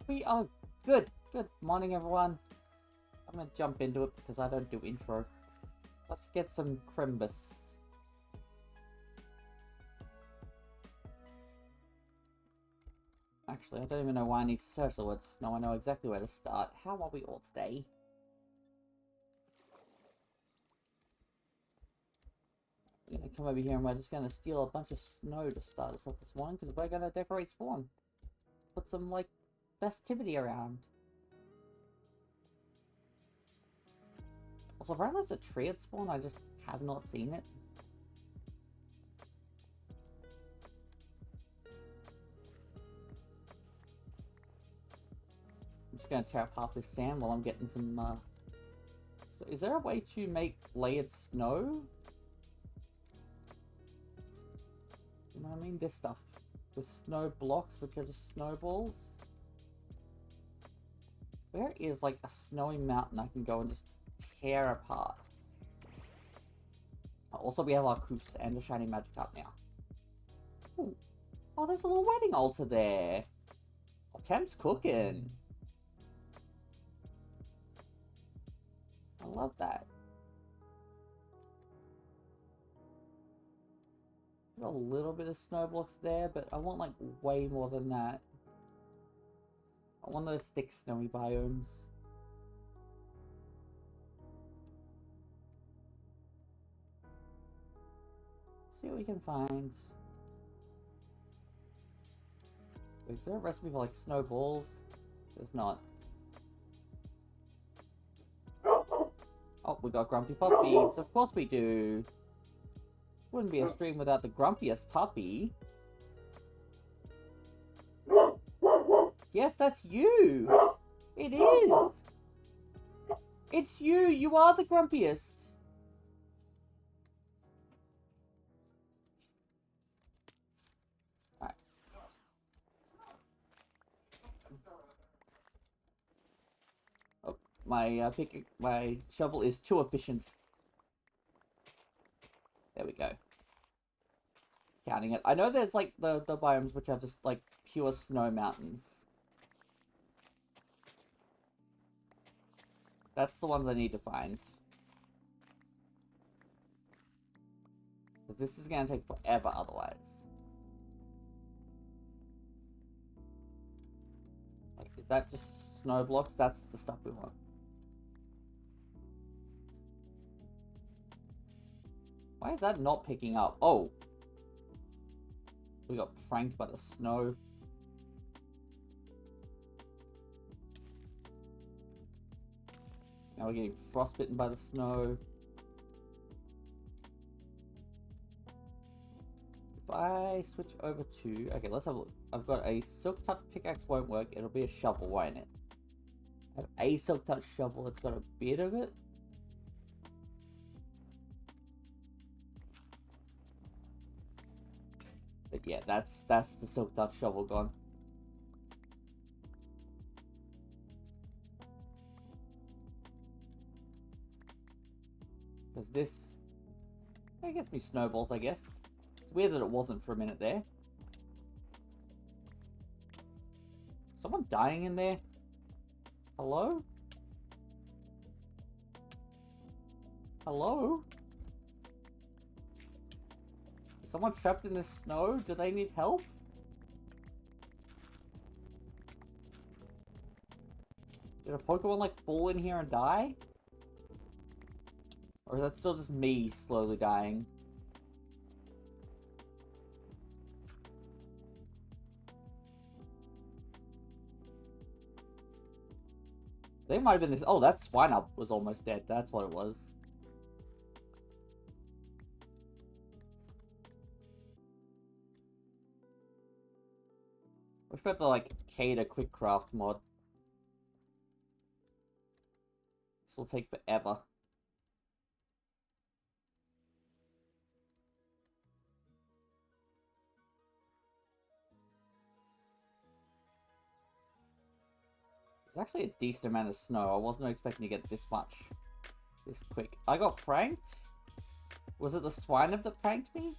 We are good. Good morning, everyone. I'm gonna jump into it because I don't do intro. Let's get some Crimbus. Actually, I don't even know why I need to search the words. No, I know exactly where to start. How are we all today? We're gonna come over here and we're just gonna steal a bunch of snow to start us off this morning because we're gonna decorate spawn. Put some, like, festivity around. Also, apparently there's a tree at spawn, I just have not seen it. I'm just gonna tear up half this sand while I'm getting some, So is there a way to make layered snow? You know what I mean? This stuff. With snow blocks, which are just snowballs. Where is, like, a snowy mountain I can go and just tear apart? Also, we have our Koofs and the shiny magic up now. Ooh. Oh, there's a little wedding altar there. Oh, Temp's cooking. I love that. There's a little bit of snow blocks there, but I want, like, way more than that. I want those thick, snowy biomes. See what we can find. Wait, is there a recipe for, like, snowballs? There's not. Oh, we got grumpy puppies. Of course we do. Wouldn't be a stream without the grumpiest puppy. Yes, that's you. It is. It's you. You are the grumpiest. Alright. Oh, my shovel is too efficient. There we go. Counting it. I know there's, like, the biomes which are just, like, pure snow mountains. That's the ones I need to find. Because this is going to take forever otherwise. Like, is that just snow blocks? That's the stuff we want. Why is that not picking up? Oh. We got pranked by the snow. Now we're getting frostbitten by the snow. If I switch over to... Okay, let's have a look. I've got a Silk Touch pickaxe, won't work. It'll be a shovel, won't it? I have a Silk Touch shovel. It's got a bit of it. But yeah, that's the Silk Touch shovel gone. Because this... It gets me snowballs, I guess. It's weird that it wasn't for a minute there. Someone dying in there? Hello? Hello? Is someone trapped in this snow? Do they need help? Did a Pokemon, like, fall in here and die? Or is that still just me slowly dying? They might have been this... Oh, that Swinub was almost dead. That's what it was. Wish we had the, like, Cater Quick Craft mod. This will take forever. It's actually a decent amount of snow. I wasn't expecting to get this much. This quick. I got pranked? Was it the Swinub that pranked me?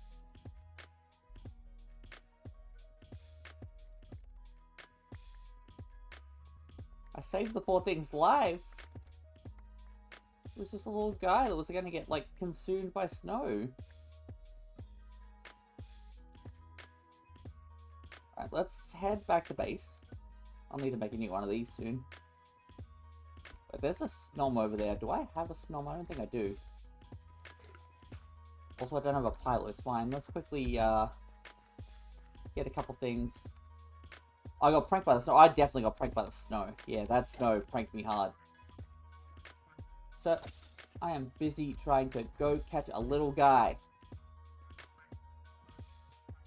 I saved the poor thing's life. It was just a little guy that was going to get, like, consumed by snow. Alright, let's head back to base. I'll need to make a new one of these soon. But there's a snom over there. Do I have a snom? I don't think I do. Also, I don't have a pylo swine. Let's quickly, get a couple things. I got pranked by the snow. I definitely got pranked by the snow. Yeah, that snow pranked me hard. So, I am busy trying to go catch a little guy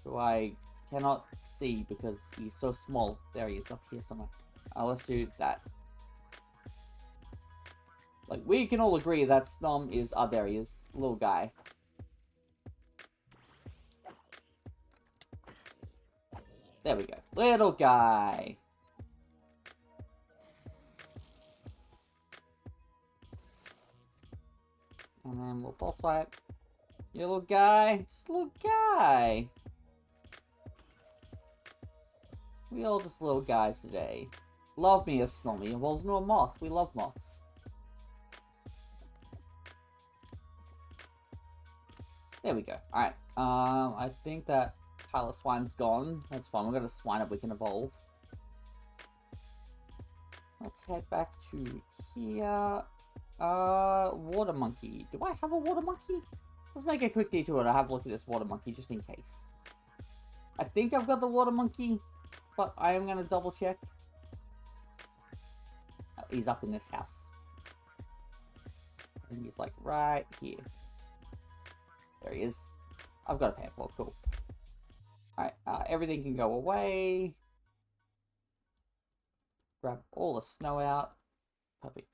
who I cannot see because he's so small. There he is, up here somewhere. Let's do that. Like, we can all agree that Snom is... there he is. Little guy. There we go. Little guy. And then we'll false swipe. You little guy. Just a little guy. We all just little guys today. Love me a Snommy. Involves no moth. We love moths. There we go. Alright. I think that pile of swine's gone. That's fine. We've got a swine up we can evolve. Let's head back to here. Water monkey. Do I have a water monkey? Let's make a quick detour to have a look at this water monkey just in case. I think I've got the water monkey, but I am going to double check. Oh, he's up in this house. I think he's like right here. There he is. I've got a pamphlet. Cool. Alright, everything can go away. Grab all the snow out. Perfect.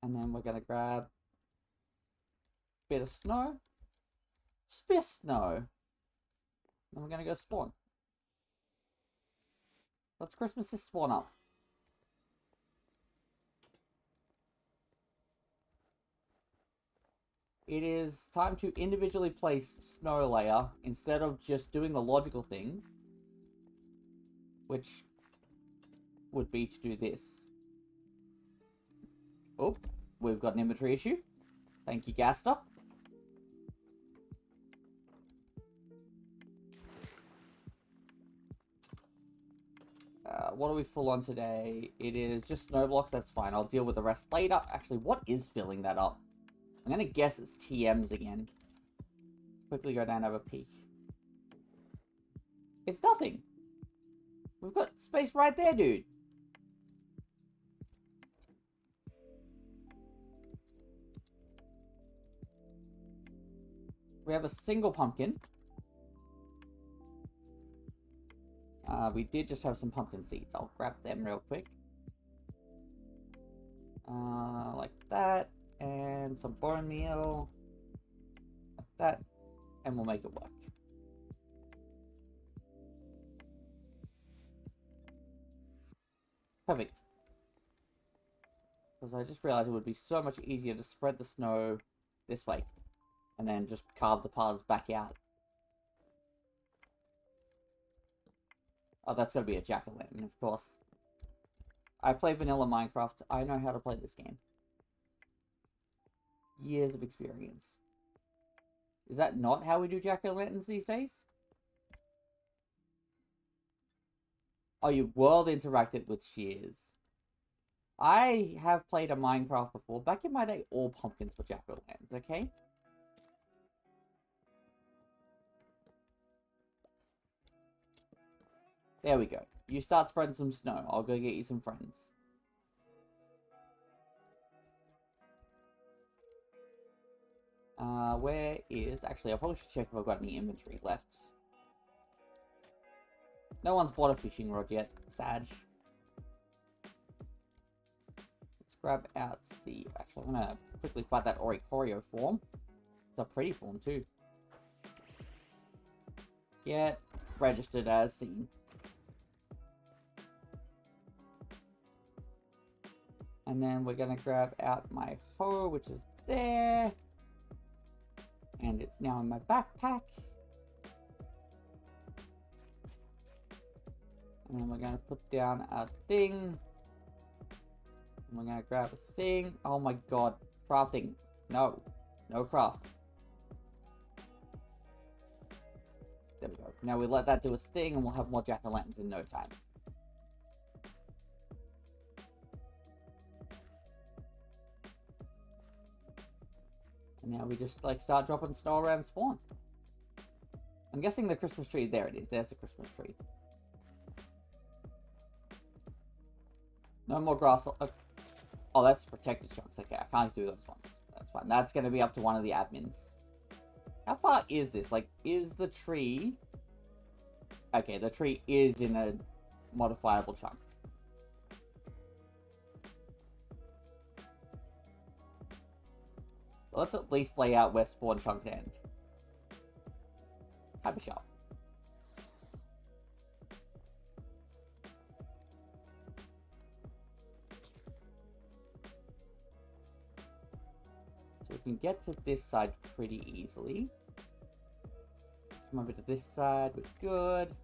And then we're going to grab a bit of snow. Just a bit of snow. Then we're going to go spawn. Let's Christmas this spawn up. It is time to individually place snow layer instead of just doing the logical thing, which would be to do this. Oh, we've got an inventory issue. Thank you, Gaster. What are we full on today? It is just snow blocks, that's fine. I'll deal with the rest later. Actually, what is filling that up? I'm gonna guess it's TMs again. Quickly go down and have a peek. It's nothing. We've got space right there, dude. We have a single pumpkin. We did just have some pumpkin seeds. I'll grab them real quick. Like that. And some bone meal. Like that. And we'll make it work. Perfect. Because I just realized it would be so much easier to spread the snow this way. And then just carve the paths back out. Oh, that's going to be a jack-o'-lantern, of course. I play vanilla Minecraft. I know how to play this game. Years of experience. Is that not how we do jack-o'-lanterns these days? Oh, you world interacted with shears. I have played a Minecraft before. Back in my day, all pumpkins were jack-o'-lanterns, okay? There we go. You start spreading some snow. I'll go get you some friends. Where is... Actually, I probably should check if I've got any inventory left. No one's bought a fishing rod yet. Sag. Let's grab out the... Actually, I'm going to quickly find that Oricorio form. It's a pretty form, too. Get registered as seen. And then we're going to grab out my hoe, which is there. And it's now in my backpack. And then we're going to put down our thing. And we're going to grab a thing. Oh my god. Crafting. No. No craft. There we go. Now we let that do its thing and we'll have more jack-o'-lanterns in no time. And now we just like start dropping snow around spawn. I'm guessing the Christmas tree, there it is. There's the Christmas tree. No more grass. Oh, that's protected chunks. Okay, I can't do those ones. That's fine. That's going to be up to one of the admins. How far is this? Like, is the tree... Okay, the tree is in a modifiable chunk. Let's at least lay out where spawn chunks end. Have a shot. So we can get to this side pretty easily. Come over to this side, we're good.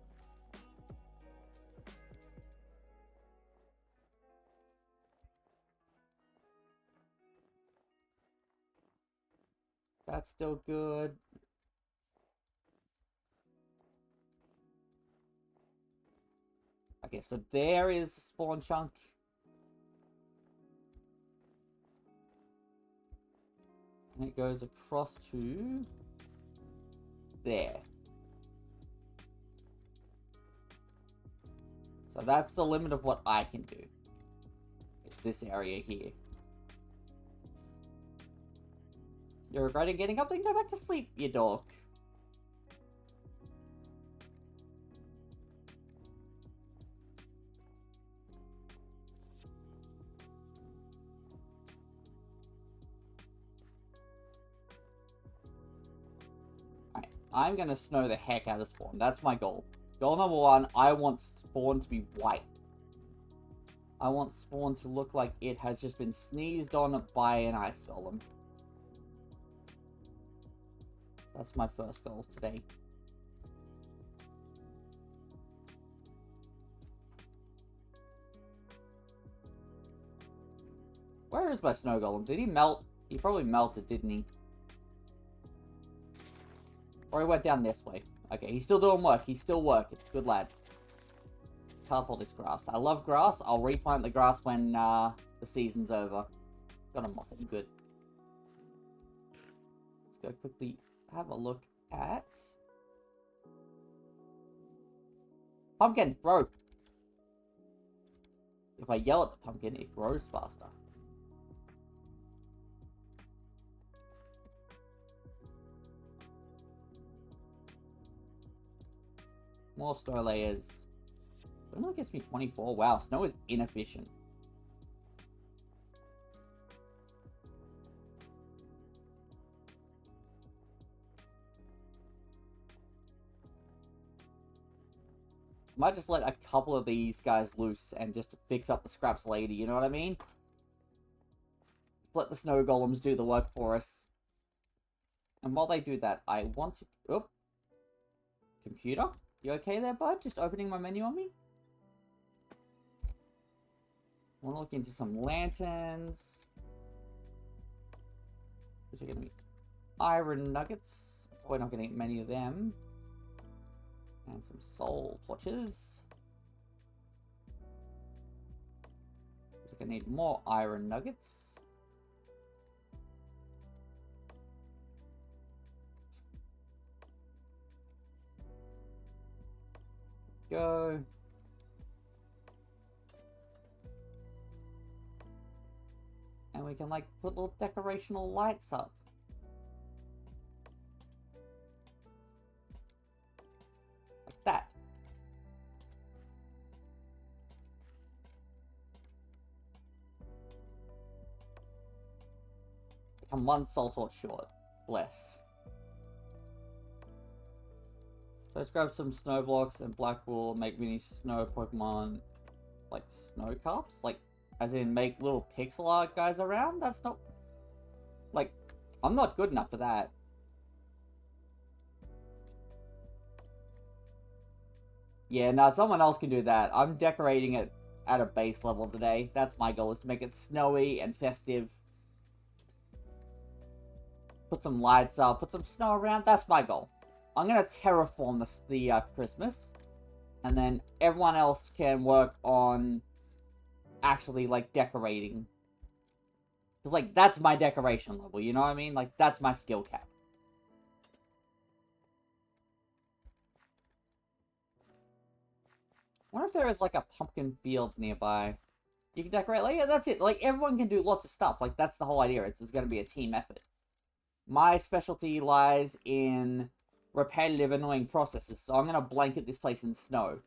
That's still good. Okay, so there is a spawn chunk. And it goes across to there. So that's the limit of what I can do. It's this area here. You're regretting getting up? Then go back to sleep, you dog. Alright, I'm gonna snow the heck out of spawn. That's my goal. Goal number one, I want spawn to be white. I want spawn to look like it has just been sneezed on by an ice golem. That's my first goal today. Where is my snow golem? Did he melt? He probably melted, didn't he? Or he went down this way. Okay, he's still doing work. He's still working. Good lad. Let's cut up all this grass. I love grass. I'll replant the grass when the season's over. Got a moth in. Good. Let's go quickly have a look at... Pumpkin, grow! If I yell at the pumpkin, it grows faster. More snow layers. It only gets me 24. Wow, snow is inefficient. Might just let a couple of these guys loose and just fix up the scraps later, you know what I mean? Let the snow golems do the work for us. And while they do that, I want to... Oop. Computer? You okay there, bud? Just opening my menu on me? I want to look into some lanterns. Which are going to be iron nuggets. Probably not going to get many of them. And some soul torches. We're going to need more iron nuggets. Go. And we can like put little decorational lights up. Like that. I'm one soul torch short. Bless. So let's grab some snow blocks and black wool, make mini snow Pokemon, like snow cups, like as in make little pixel art guys around. That's not, like, I'm not good enough for that. Yeah, no, someone else can do that. I'm decorating it at a base level today. That's my goal, is to make it snowy and festive. Put some lights up, put some snow around. That's my goal. I'm going to terraform the Christmas. And then everyone else can work on actually, like, decorating. Because, like, that's my decoration level, you know what I mean? Like, that's my skill cap. I wonder if there is, like, a pumpkin fields nearby. You can decorate, like, yeah, that's it. Like, everyone can do lots of stuff. Like, that's the whole idea. It's going to be a team effort. My specialty lies in repetitive, annoying processes. So I'm going to blanket this place in snow.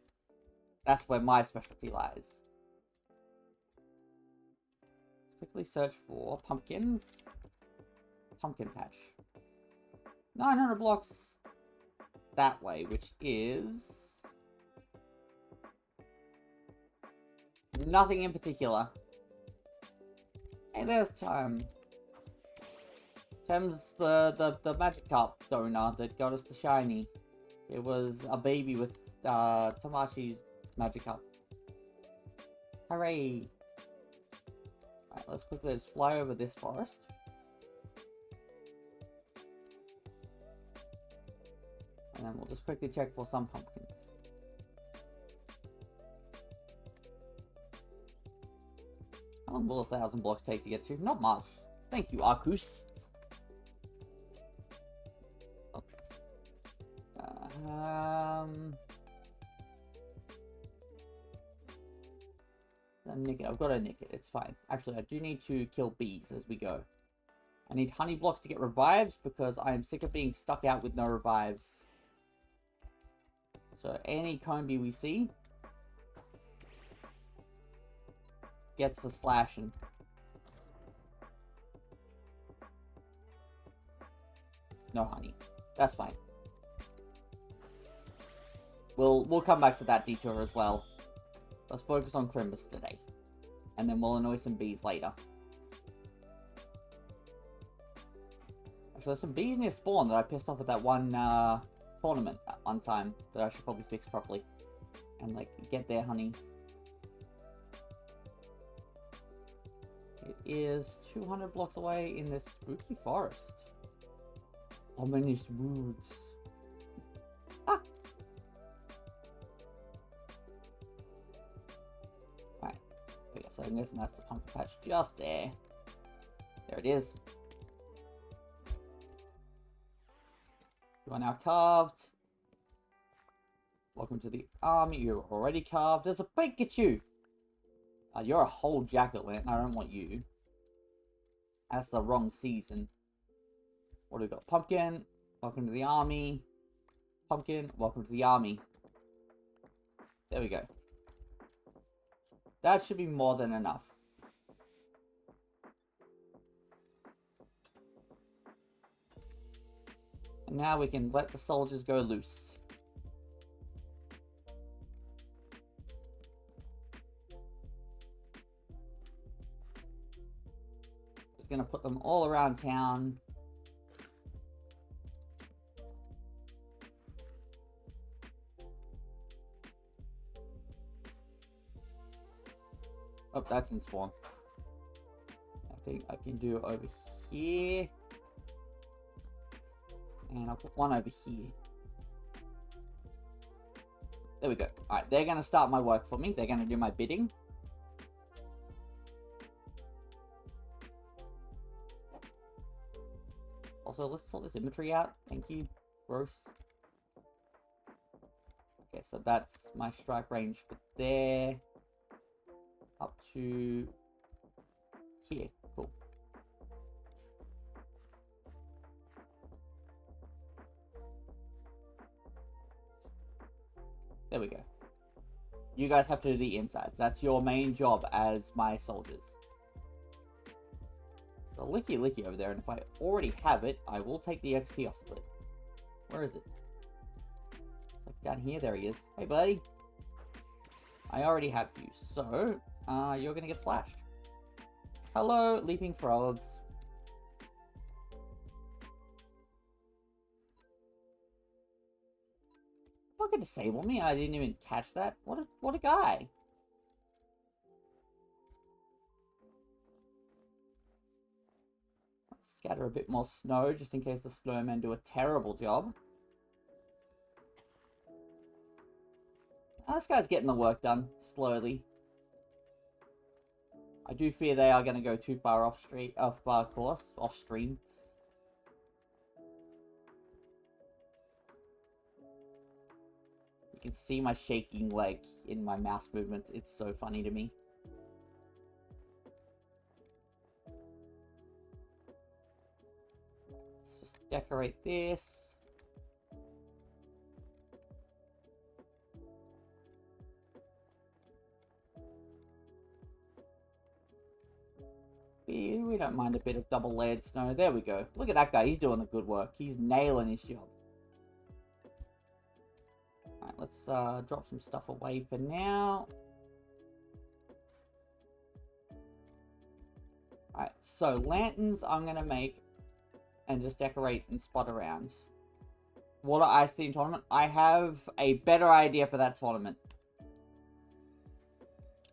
That's where my specialty lies. Let's quickly search for pumpkins. Pumpkin patch. 900 blocks that way, which is... nothing in particular. Hey, there's Tim. Tim's the Magic Cup donor that got us the shiny. It was a baby with Tamashi's Magic Cup. Hooray! Alright, let's quickly just fly over this forest. And then we'll just quickly check for some pumpkins. How long will 1,000 blocks take to get to? Not much. Thank you, Arcus. Nick it. I've got to nick it. It's fine. Actually, I do need to kill bees as we go. I need honey blocks to get revives because I am sick of being stuck out with no revives. So any cone bee we see gets the slashing. No honey. That's fine. We'll come back to that detour as well. Let's focus on Crimbus today. And then we'll annoy some bees later. Actually, there's some bees near spawn that I pissed off at that one tournament at one time that I should probably fix properly. And, like, get their honey. It is 200 blocks away in this spooky forest. Ominous woods. Ah! Right. Okay, so I'm guessing that's the pumpkin patch just there. There it is. You are now carved. Welcome to the army. You're already carved. There's a Pikachu. You're a whole jack-o'-lantern. I don't want you. That's the wrong season. What do we got? Pumpkin. Welcome to the army. Pumpkin. Welcome to the army. There we go. That should be more than enough. And now we can let the soldiers go loose. Just gonna put them all around town. Oh, that's in spawn. I think I can do it over here. And I'll put one over here. There we go. Alright, they're going to start my work for me. They're going to do my bidding. Also, let's sort this inventory out. Thank you. Gross. Okay, so that's my strike range for there. Up to here. Cool. There we go. You guys have to do the insides. That's your main job as my soldiers. The licky over there, and if I already have it, I will take the XP off of it. Where is it? It's like down here. There he is. Hey, buddy. I already have you, so you're gonna get slashed. Hello, leaping frogs. Look gonna disable me and I didn't even catch that? What a guy. Let's scatter a bit more snow just in case the snowmen do a terrible job. Oh, this guy's getting the work done slowly. I do fear they are going to go too far off course, off stream. You can see my shaking leg in my mouse movements. It's so funny to me. Let's just decorate this. We don't mind a bit of double layered snow. There we go. Look at that guy. He's doing the good work. He's nailing his job. Alright, let's drop some stuff away for now. Alright, so lanterns I'm going to make and just decorate and spot around. Water Ice Theme Tournament. I have a better idea for that tournament.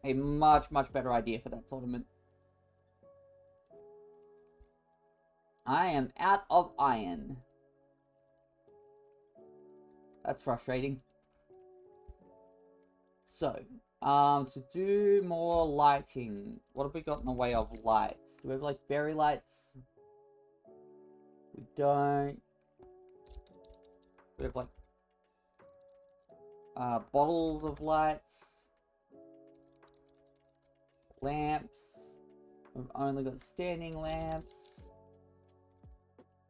A much, much better idea for that tournament. I am out of iron. That's frustrating. So, to do more lighting, what have we got in the way of lights? Do we have, like, berry lights? We don't. We have, like, bottles of lights. Lamps. We've only got standing lamps.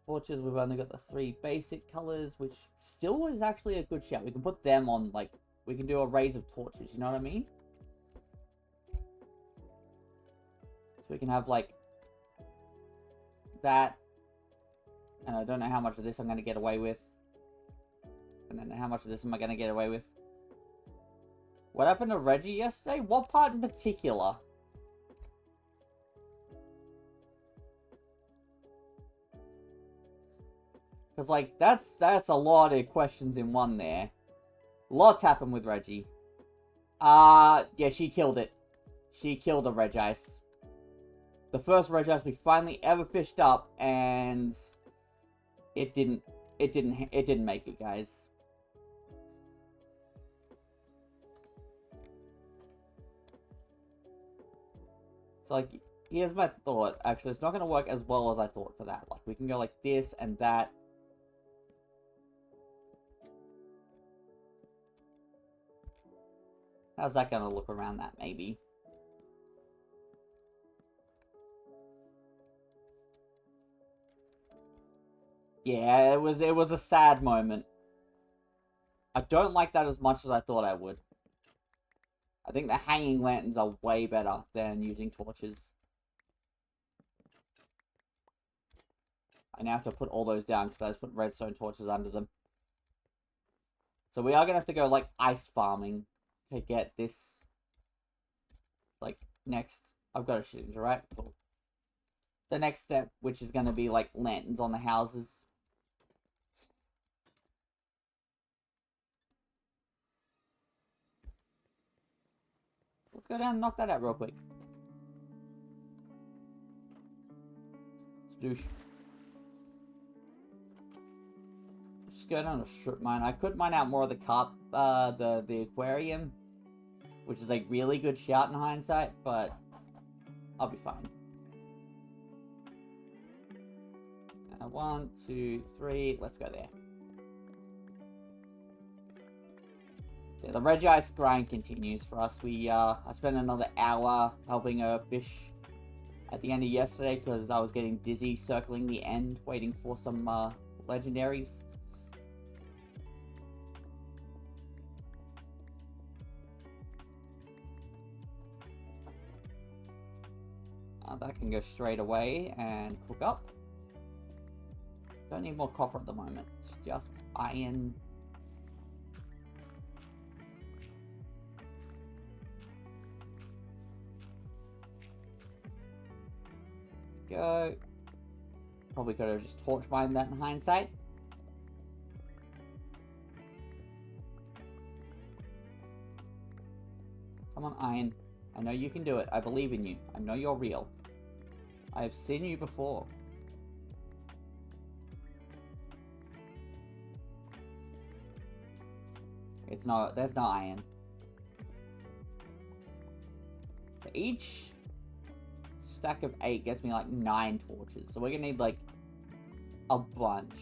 Torches, we've only got the 3 basic colors, which still is actually a good shout. We can put them on, like, we can do arrays of torches, you know what I mean? So we can have, like, that. And I don't know how much of this I'm going to get away with. And then how much of this am I going to get away with? What happened to Reggie yesterday? What part in particular? Because, like, that's a lot of questions in one there. Lots happened with Reggie. Yeah, she killed it. She killed the Regice. The first Regice we finally ever fished up, and it didn't make it, guys. So, like, here's my thought. Actually, it's not going to work as well as I thought for that. Like, we can go like this and that. How's that going to look around that, maybe? Yeah, it was a sad moment. I don't like that as much as I thought I would. I think the hanging lanterns are way better than using torches. I now have to put all those down because I just put redstone torches under them. So we are going to have to go, like, ice farming to get this, like, next. I've got a shit, right? Cool. The next step, which is going to be, like, lanterns on the houses. Let's go down and knock that out real quick. Sploosh. Just go down to strip mine. I could mine out more of the the aquarium, which is a really good shout in hindsight, but I'll be fine. 1, 2, 3. Let's go there. So the Regice grind continues for us. I spent another hour helping her fish at the end of yesterday because I was getting dizzy circling the end, waiting for some legendaries. That can go straight away and cook up. Don't need more copper at the moment, just iron. Go. Probably could have just torch mined that in hindsight. Come on, iron. I know you can do it. I believe in you. I know you're real. I have seen you before. It's no, there's no iron. So each stack of 8 gets me like 9 torches. So we're gonna need like a bunch.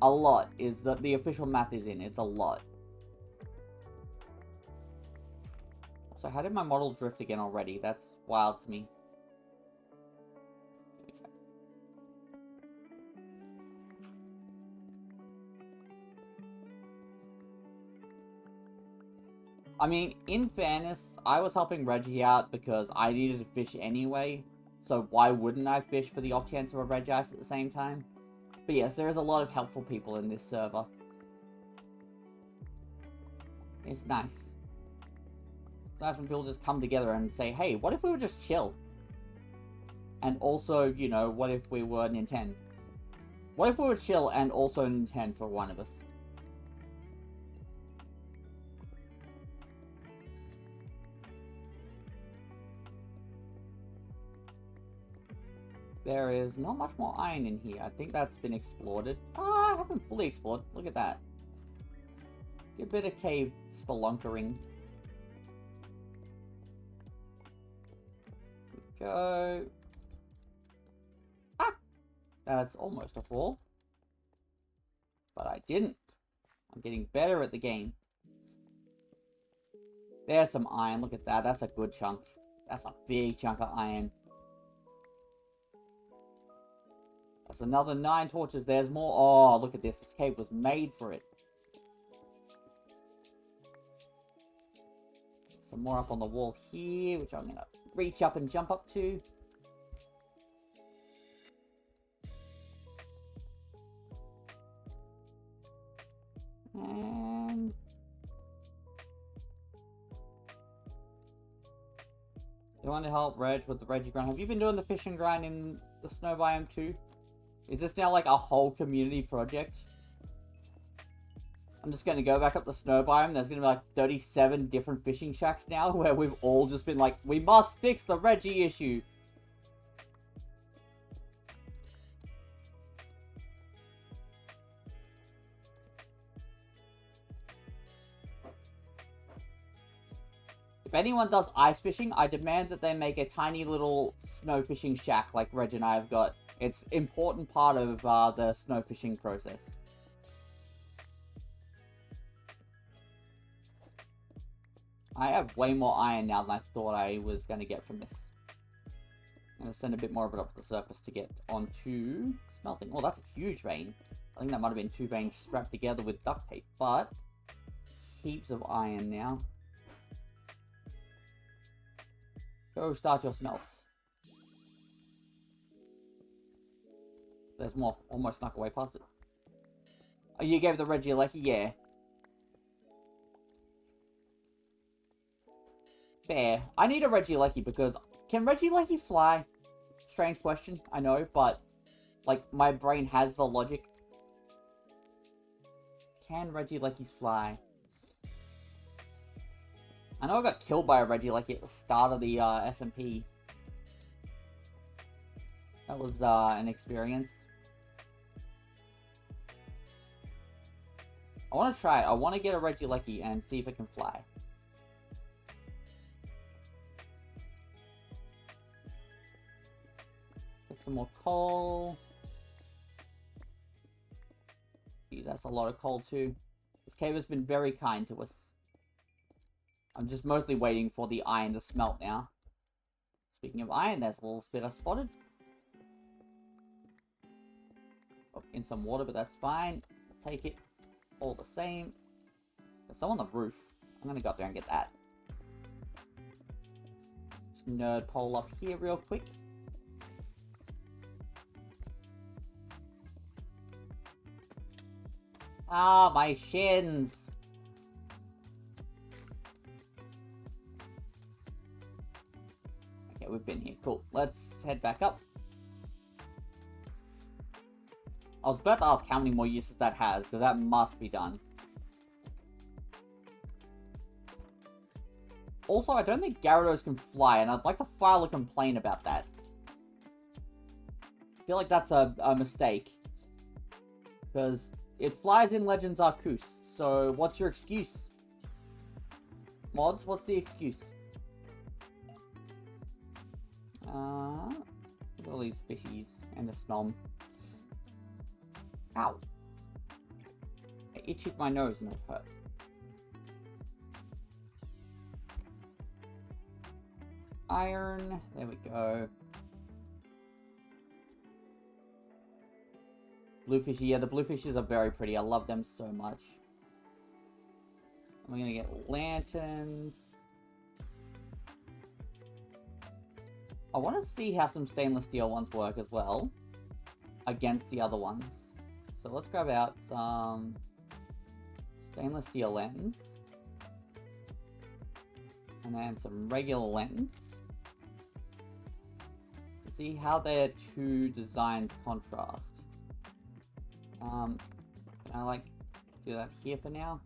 A lot is the official math is in. It's a lot. So how did my model drift again already? That's wild to me. I mean, in fairness, I was helping Reggie out because I needed to fish anyway. So why wouldn't I fish for the off chance of a Regice at the same time? But yes, there is a lot of helpful people in this server. It's nice. It's nice when people just come together and say, hey, what if we were just chill? And also, you know, what if we were Nintendo? What if we were chill and also Nintendo for one of us? There is not much more iron in here. I think that's been explored. Ah, I haven't fully explored. Look at that. A bit of cave spelunkering. Go. Ah! That's almost a fall. But I didn't. I'm getting better at the game. There's some iron. Look at that. That's a good chunk. That's a big chunk of iron. That's another 9 torches. There's more. Oh, look at this. This cave was made for it. Some more up on the wall here, which I'm going to reach up and jump up to. And... you want to help Reg with the Reggie grind? Have you been doing the fishing grind in the snow biome too? Is this now like a whole community project? I'm just going to go back up the snow biome. There's going to be like 37 different fishing shacks now where we've all just been like, we must fix the Reggie issue. If anyone does ice fishing, I demand that they make a tiny little snow fishing shack like Reg and I have got. It's an important part of the snow fishing process. I have way more iron now than I thought I was going to get from this. I'm going to send a bit more of it up to the surface to get onto smelting. Oh, that's a huge vein. I think that might have been 2 veins strapped together with duct tape, but heaps of iron now. Go start your smelts. There's more. Almost snuck away past it. Oh, you gave the Reggie a lucky? Yeah. Fair. I need a Reggie Lucky because... can Reggie Lucky fly? Strange question, I know, but... like, my brain has the logic. Can Reggie Luckies fly? I know I got killed by a Reggie Lucky at the start of the SMP. That was an experience. I want to try it. I want to get a Reggie Lucky and see if it can fly. Get some more coal. Geez, that's a lot of coal too. This cave has been very kind to us. I'm just mostly waiting for the iron to smelt now. Speaking of iron, there's a little spit I spotted. Oh, in some water, but that's fine. I'll take it all the same. There's some on the roof. I'm gonna go up there and get that. Just nerd pole up here real quick. Ah, my shins! Okay, we've been here. Cool. Let's head back up. I was about to ask how many more uses that has, because that must be done. Also, I don't think Gyarados can fly, and I'd like to file a complaint about that. I feel like that's a mistake. Because it flies in Legends Arceus, so what's your excuse? Mods, what's the excuse? Look at all these fishies and a snom. Ow. I itched my nose and it hurt. Iron, there we go. Bluefishy, yeah, the bluefishes are very pretty. I love them so much. We're gonna get lanterns. I want to see how some stainless steel ones work as well against the other ones. So let's grab out some stainless steel lanterns. And then some regular lanterns. See how their two designs contrast. Can I like do that here for now?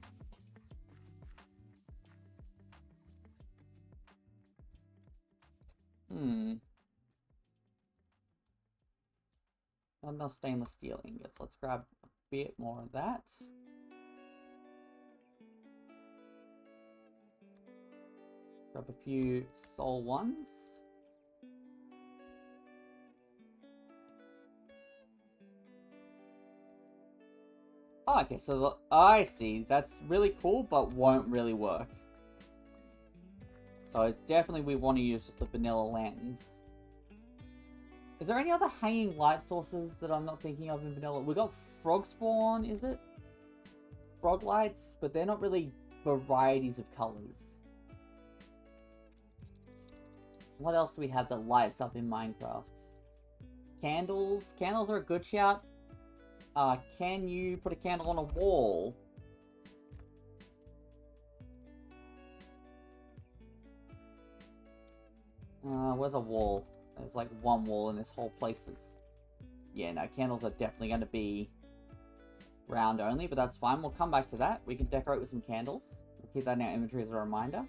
Not enough stainless steel ingots. Let's grab a bit more of that. Grab a few soul ones. Oh, okay, so I see. That's really cool, but won't really work. So it's definitely we want to use just the vanilla lanterns. Is there any other hanging light sources that I'm not thinking of in vanilla? We got frog spawn, is it? Frog lights, but they're not really varieties of colors. What else do we have that lights up in Minecraft? Candles. Candles are a good shout. Can you put a candle on a wall? Where's a wall? There's like one wall in this whole place that's... Yeah, no, candles are definitely going to be round only, but that's fine. We'll come back to that. We can decorate with some candles. We'll keep that in our inventory as a reminder.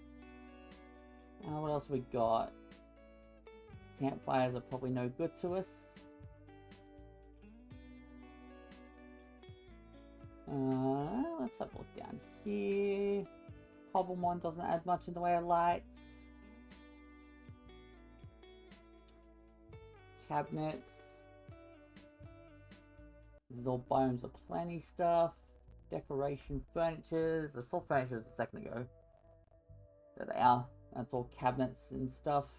What else we got? Campfires are probably no good to us. Let's have a look down here. Cobblemon doesn't add much in the way of lights. Cabinets. This is all biomes of plenty stuff. Decoration furnitures. I saw furnitures a second ago. There they are. That's all cabinets and stuff.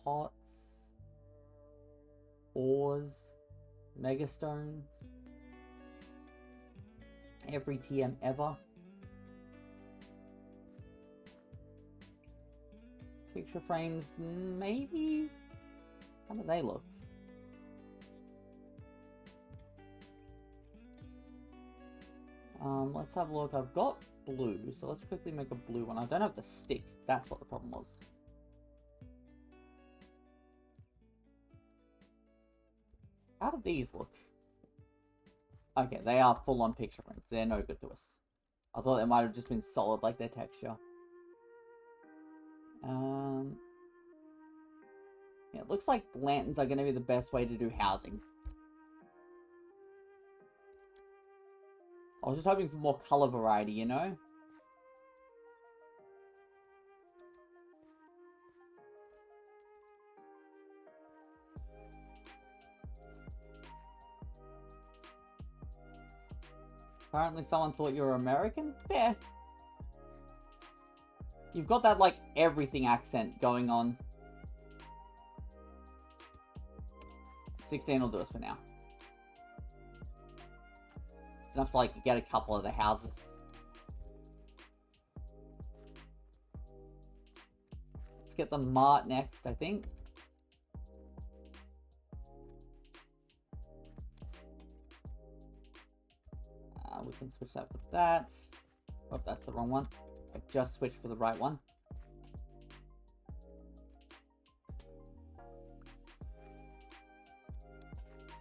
Pots. Ores. Megastones. Every TM ever. Picture frames, maybe? How do they look? Let's have a look. I've got blue, so let's quickly make a blue one. I don't have the sticks. That's what the problem was. How do these look? Okay, they are full-on picture frames. They're no good to us. I thought they might have just been solid like their texture. Yeah, it looks like lanterns are going to be the best way to do housing. I was just hoping for more color variety, you know? Apparently someone thought you were American? Fair. You've got that, like, everything accent going on. 16 will do us for now. It's enough to, like, get a couple of the houses. Let's get the mart next, I think. We can switch that with that. Oh, that's the wrong one. I just switched for the right one.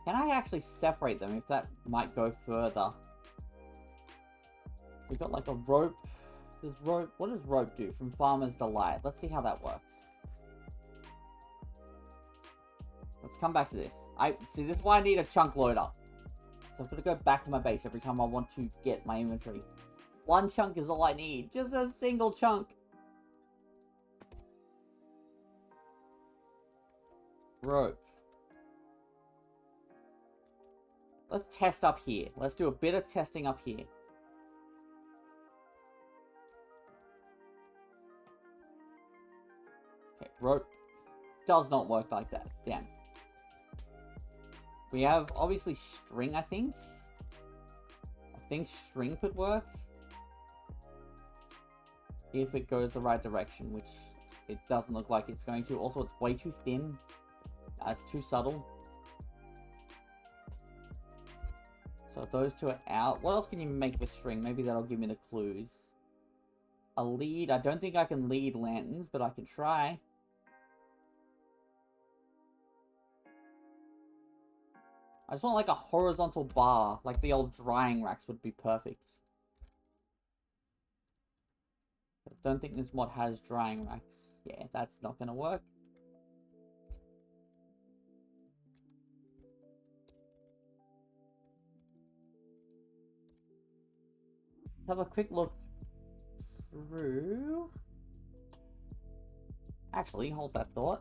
Can I actually separate them if that might go further? We've got like a rope What does rope do from Farmer's Delight? Let's see how that works. Let's come back to this. See, this is why I need a chunk loader. So I've got to go back to my base every time I want to get my inventory. One chunk is all I need. Just a single chunk. Rope. Let's test up here. Let's do a bit of testing up here. Okay, rope does not work like that. Damn. We have, obviously, string, I think. I think string could work. If it goes the right direction, which it doesn't look like it's going to. Also, it's way too thin. It's too subtle. So those two are out. What else can you make with string? Maybe that'll give me the clues. A lead. I don't think I can lead lanterns, but I can try. I just want like a horizontal bar, like the old drying racks would be perfect. I don't think this mod has drying racks. Yeah, that's not gonna work. Have a quick look through. Actually, hold that thought.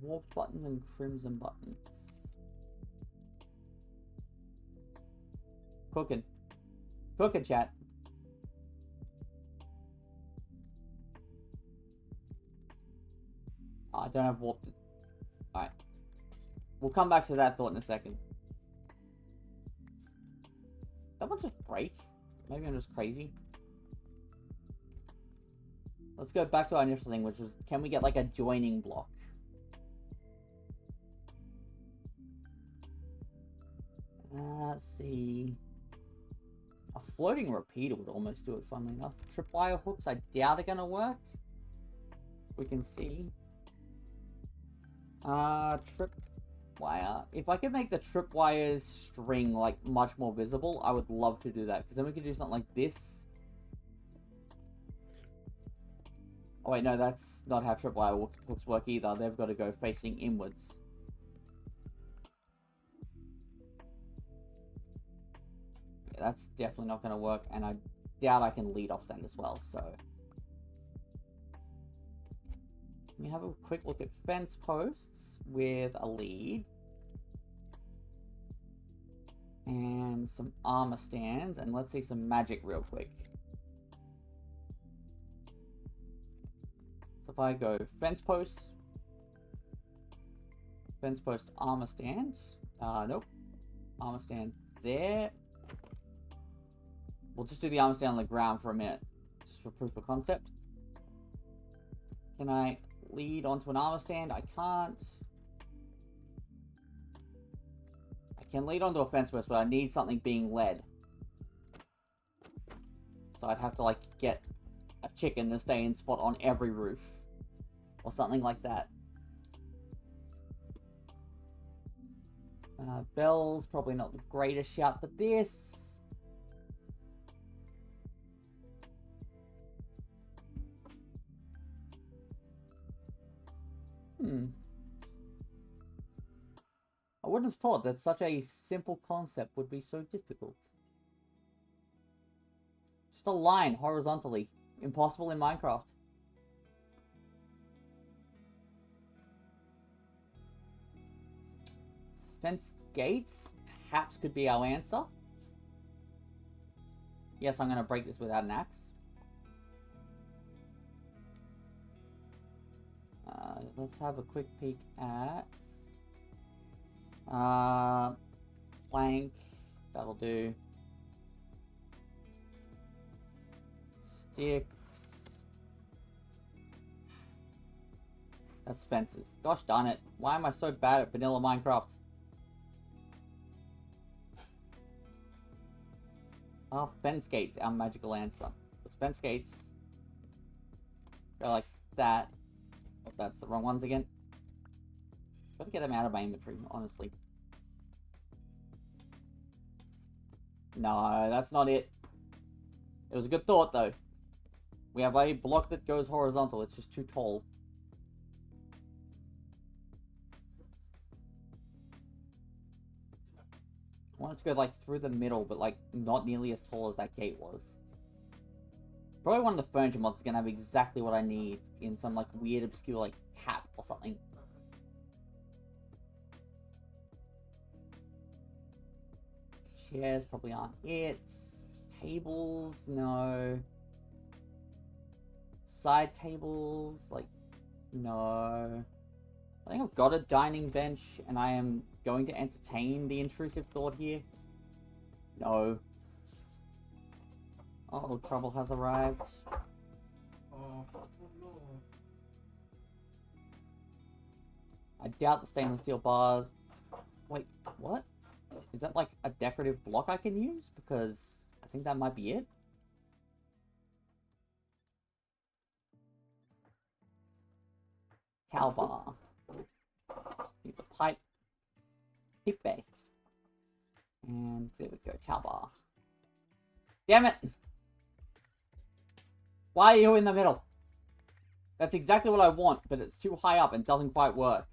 Warp buttons and crimson buttons. Cooking. Cooking, chat. Oh, I don't have warp. Alright. We'll come back to that thought in a second. That one just break? Maybe I'm just crazy. Let's go back to our initial thing, which is, can we get like a joining block? Let's see. A floating repeater would almost do it, funnily enough. Tripwire hooks, I doubt are gonna work. We can see. Tripwire. If I could make the tripwires string like much more visible, I would love to do that. Because then we could do something like this. Oh wait, no, that's not how tripwire hooks work either. They've got to go facing inwards. That's definitely not going to work, and I doubt I can lead off then as well, so. Let me have a quick look at fence posts with a lead. And some armor stands, and let's see some magic real quick. So if I go fence post armor stand, nope, armor stand there. We'll just do the armor stand on the ground for a minute, just for proof of concept. Can I lead onto an armor stand? I can't. I can lead onto a fence post, but I need something being led. So I'd have to like get a chicken to stay in spot on every roof. Or something like that. Bells, probably not the greatest shout for this. I wouldn't have thought that such a simple concept would be so difficult. Just a line horizontally. Impossible in Minecraft. Fence gates perhaps could be our answer. Yes, I'm going to break this without an axe. Let's have a quick peek at plank. That'll do. Sticks. That's fences. Gosh darn it. Why am I so bad at vanilla Minecraft? Are fence gates our magical answer? Because fence gates go like that. Oh, that's the wrong ones again. Gotta get them out of my inventory, honestly. No, that's not it. It was a good thought, though. We have a block that goes horizontal. It's just too tall. I wanted to go, like, through the middle, but, like, not nearly as tall as that gate was. Probably one of the furniture mods is going to have exactly what I need in some, like, weird, obscure, like, tap or something. Chairs probably aren't it. Tables, no. Side tables, like, no. I think I've got a dining bench, and I am going to entertain the intrusive thought here. No. Oh, trouble has arrived. Oh, no. I doubt the stainless steel bars... Wait, what? Is that like a decorative block I can use? Because I think that might be it. Towel bar. Needs a pipe. Hip bay. And there we go, towel bar. Damn it! Why are you in the middle? That's exactly what I want, but it's too high up and doesn't quite work.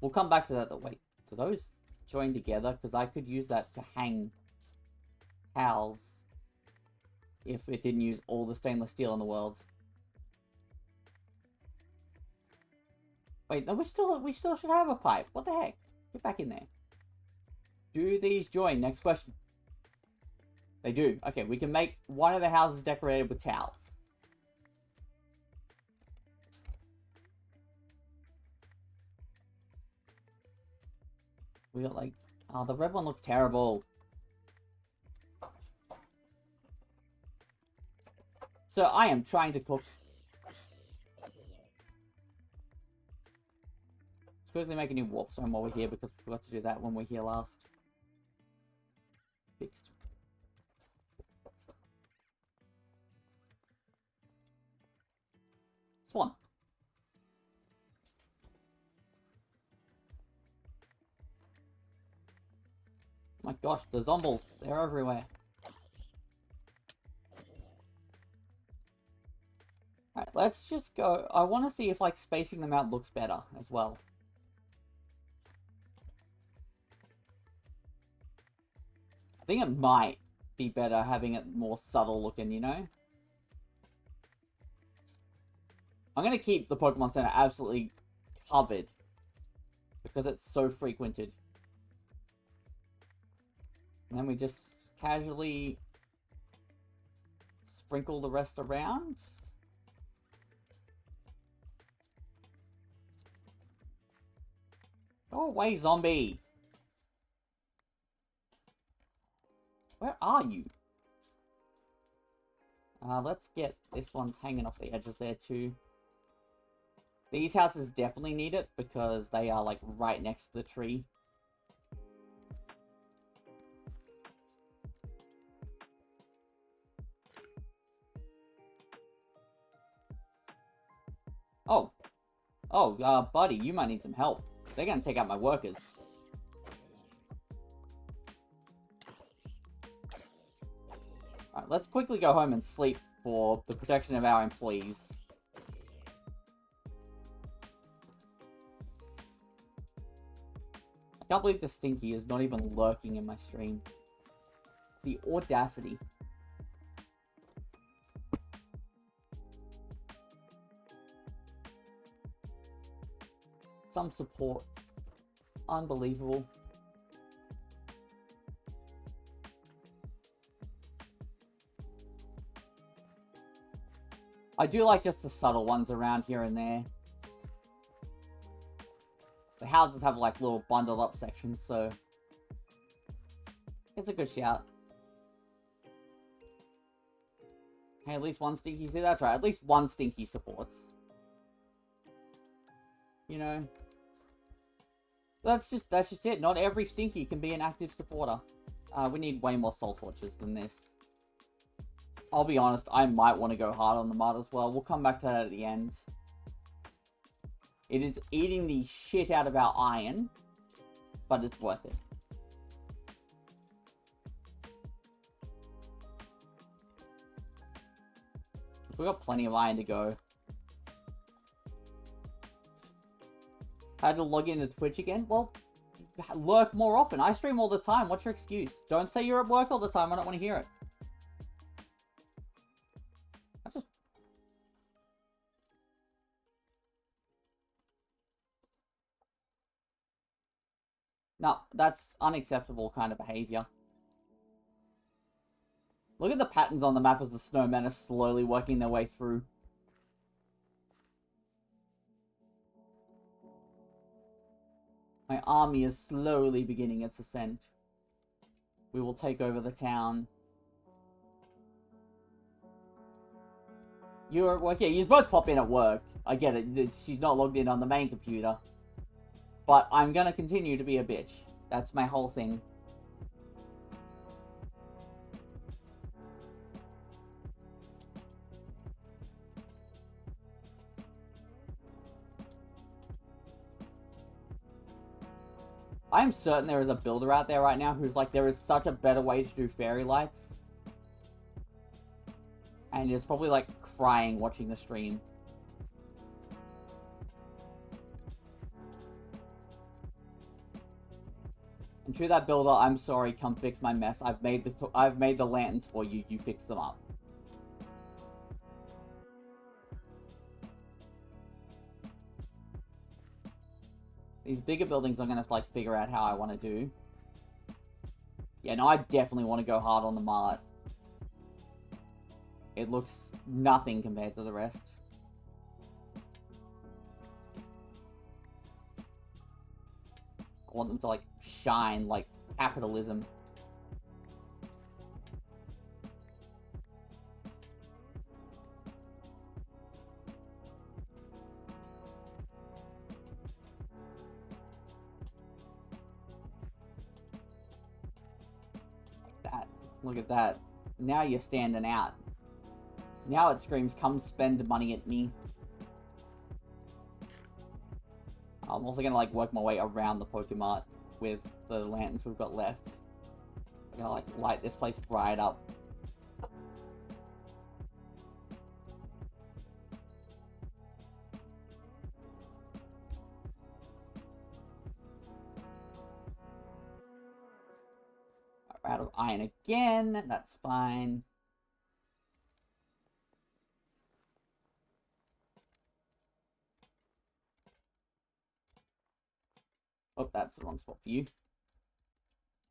We'll come back to that though. Wait, do those join together? Because I could use that to hang towels if it didn't use all the stainless steel in the world. Wait, no, we still should have a pipe. What the heck? Get back in there. Do these join? Next question. They do. Okay, we can make one of the houses decorated with towels. We got like... Oh, the red one looks terrible. So I am trying to cook. Let's quickly make a new warp zone while we're here, because we forgot to do that when we were here last. Fixed. Swan. Oh my gosh, the zombies, they're everywhere. Alright, let's just go. I want to see if, like, spacing them out looks better as well. I think it might be better having it more subtle looking, you know? I'm going to keep the Pokemon Center absolutely covered because it's so frequented. And then we just casually sprinkle the rest around. Go away, zombie! Where are you? Let's get this one's hanging off the edges there too. These houses definitely need it because they are like right next to the tree. Oh, buddy, you might need some help. They're gonna take out my workers. Alright, let's quickly go home and sleep for the protection of our employees. I can't believe the Stinky is not even lurking in my stream. The audacity. Some support. Unbelievable. I do like just the subtle ones around here and there. The houses have like little bundled up sections, so it's a good shout. Hey, at least one Stinky. See, that's right. At least one Stinky supports. You know, that's just it. Not every Stinky can be an active supporter. We need way more soul torches than this. I'll be honest, I might want to go hard on the mud as well. We'll come back to that at the end. It is eating the shit out of our iron, but it's worth it. We've got plenty of iron to go. Had to log into Twitch again? Well, lurk more often. I stream all the time. What's your excuse? Don't say you're at work all the time. I don't want to hear it. I just... No, that's unacceptable kind of behavior. Look at the patterns on the map as the snowmen are slowly working their way through. My army is slowly beginning its ascent. We will take over the town. You're at work? Yeah, you both pop in at work. I get it. She's not logged in on the main computer. But I'm gonna continue to be a bitch. That's my whole thing. I am certain there is a builder out there right now who's like, there is such a better way to do fairy lights. And is probably like crying watching the stream. And to that builder, I'm sorry, come fix my mess. I've made the lanterns for you, you fix them up. These bigger buildings I'm going to have to, like, figure out how I want to do. Yeah, no, I definitely want to go hard on the mart. It looks nothing compared to the rest. I want them to, like, shine like capitalism. Look at that. Now you're standing out. Now it screams, come spend money at me. I'm also gonna, like, work my way around the Pokemon with the lanterns we've got left. I'm gonna, like, light this place right up. Out of iron again. That's fine. Oh, that's the wrong spot for you.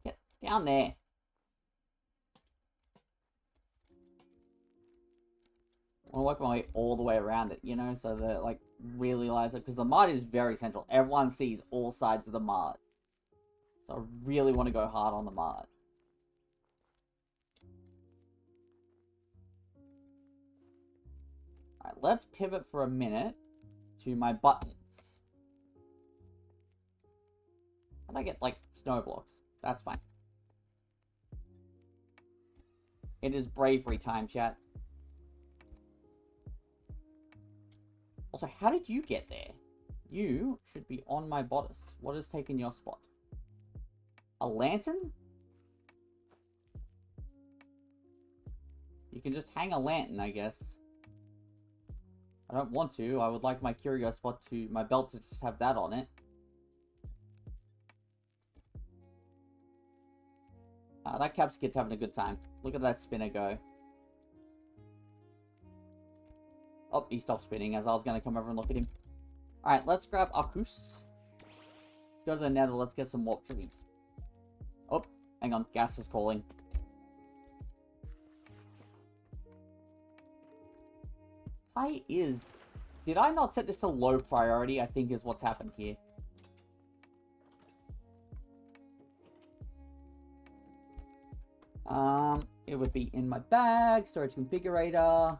Get down there. I want to work my way all the way around it, you know, so that, like, really lies up. Because the mart is very central. Everyone sees all sides of the mart. So I really want to go hard on the mart. Alright, let's pivot for a minute to my buttons. How do I get, like, snow blocks? That's fine. It is bravery time, chat. Also, how did you get there? You should be on my bodice. What has taken your spot? A lantern? You can just hang a lantern, I guess. I don't want to. I would like my curio spot to... my belt to just have that on it. That Caps kid's having a good time. Look at that spinner go. Oh, he stopped spinning as I was going to come over and look at him. Alright, let's grab Arcus. Let's go to the nether. Let's get some warp trees. Oh, hang on. Gas is calling. Did I not set this to low priority? I think is what's happened here. It would be in my bag, storage configurator.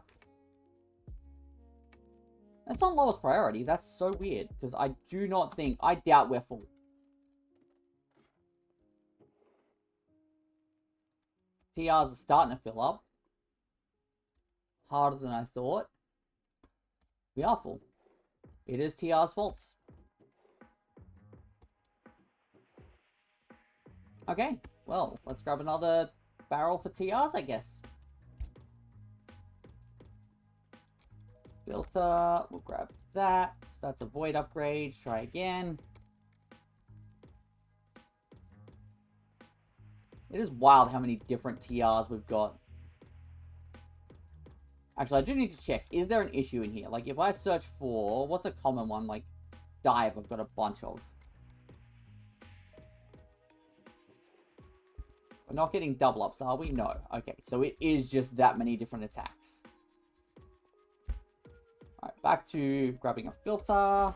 That's on lowest priority. That's so weird, because I do not think, I doubt we're full. TRs are starting to fill up. Harder than I thought. We are full. It is TR's faults. Okay, well, let's grab another barrel for TRs, I guess. Filter, we'll grab that. That's a void upgrade. Try again. It is wild how many different TRs we've got. Actually, I do need to check. Is there an issue in here? Like, if I search for... What's a common one? Like, dive, I've got a bunch of. We're not getting double ups, are we? No. Okay, so it is just that many different attacks. Alright, back to grabbing a filter.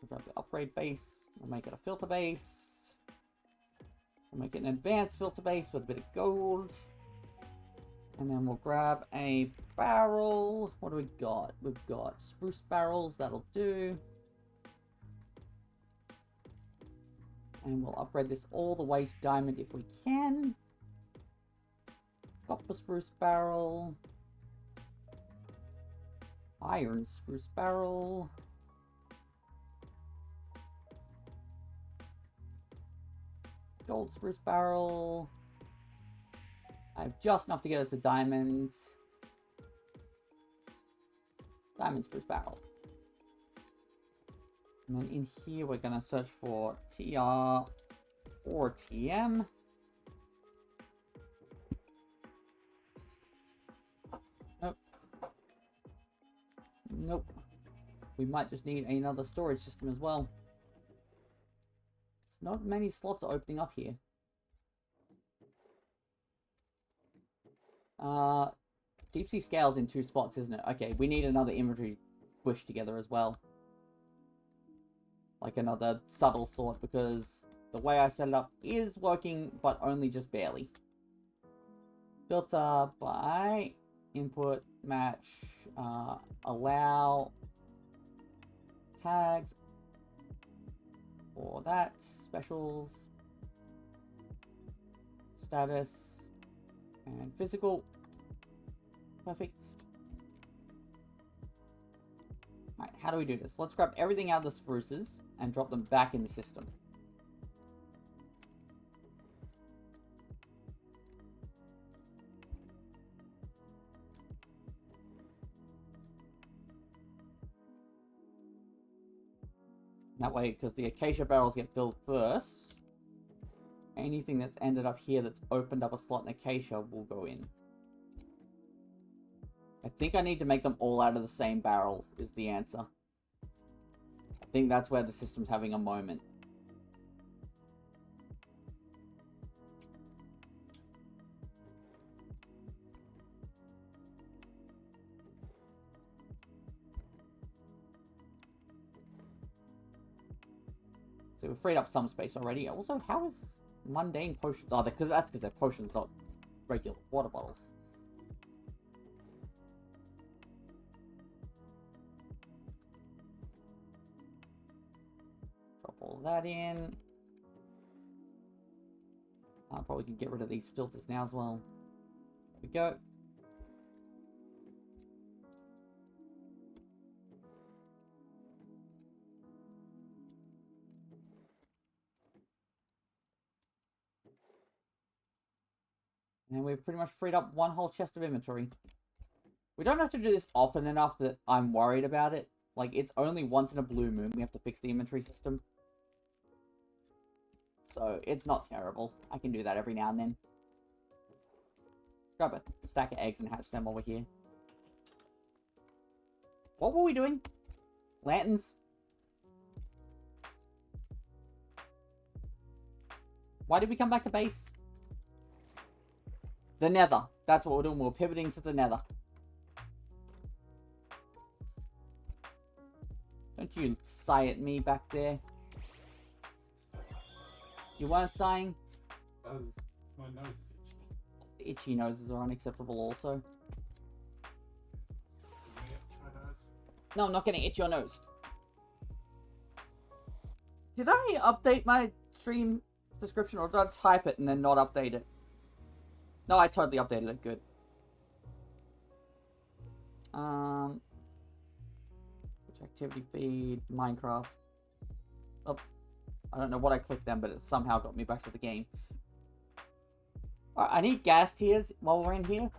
We'll grab the upgrade base. We'll make it a filter base. We'll make it an advanced filter base with a bit of gold. And then we'll grab a barrel. What do we got? We've got spruce barrels. That'll do. And we'll upgrade this all the way to diamond if we can. Copper spruce barrel. Iron spruce barrel. Gold spruce barrel. I have just enough to get it to diamond. Diamond spruce barrel. And then in here we're going to search for TR or TM. Nope. Nope. We might just need another storage system as well. It's not many slots are opening up here. Deep sea scales in 2 spots, isn't it? Okay, we need another inventory squished together as well. Like another subtle sort, because the way I set it up is working, but only just barely. Filter by input match allow tags for that specials status and physical. Perfect. Alright, how do we do this? Let's grab everything out of the spruces and drop them back in the system. That way, because the acacia barrels get filled first, anything that's ended up here that's opened up a slot in acacia will go in. I think I need to make them all out of the same barrel is the answer. I think that's where the system's having a moment. So we've freed up some space already. Also, how is mundane potions? Oh, that's because they're potions, not regular water bottles. Drop all that in. Probably can get rid of these filters now as well. There we go. And we've pretty much freed up one whole chest of inventory. We don't have to do this often enough that I'm worried about it. Like, it's only once in a blue moon we have to fix the inventory system. So, it's not terrible. I can do that every now and then. Grab a stack of eggs and hatch them over here. What were we doing? Lanterns? Why did we come back to base? The nether. That's what we're doing. We're pivoting to the nether. Don't you sigh at me back there. You weren't sighing? My nose is itchy. Itchy noses are unacceptable also. No, I'm not going to itch your nose. Did I update my stream description or did I type it and then not update it? No, I totally updated it. Good. Which activity feed? Minecraft. Oh, I don't know what I clicked then, but it somehow got me back to the game. Alright, I need gas tiers while we're in here.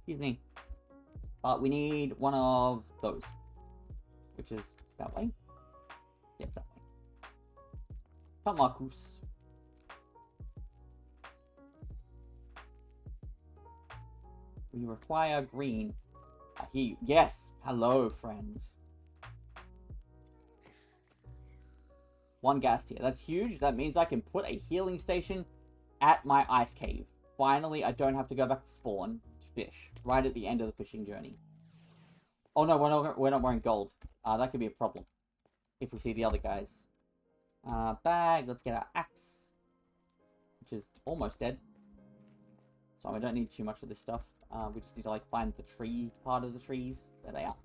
Excuse me. But we need one of those. Which is that way. Yeah, it's that way. Tamakus. We require green. Yes! Hello, friend. One gas tier. That's huge. That means I can put a healing station at my ice cave. Finally, I don't have to go back to spawn to fish. Right at the end of the fishing journey. Oh no, we're not wearing gold. That could be a problem. If we see the other guys. Bag. Let's get our axe. Which is almost dead. So we don't need too much of this stuff. We just need to like find the tree part of the trees. There they are.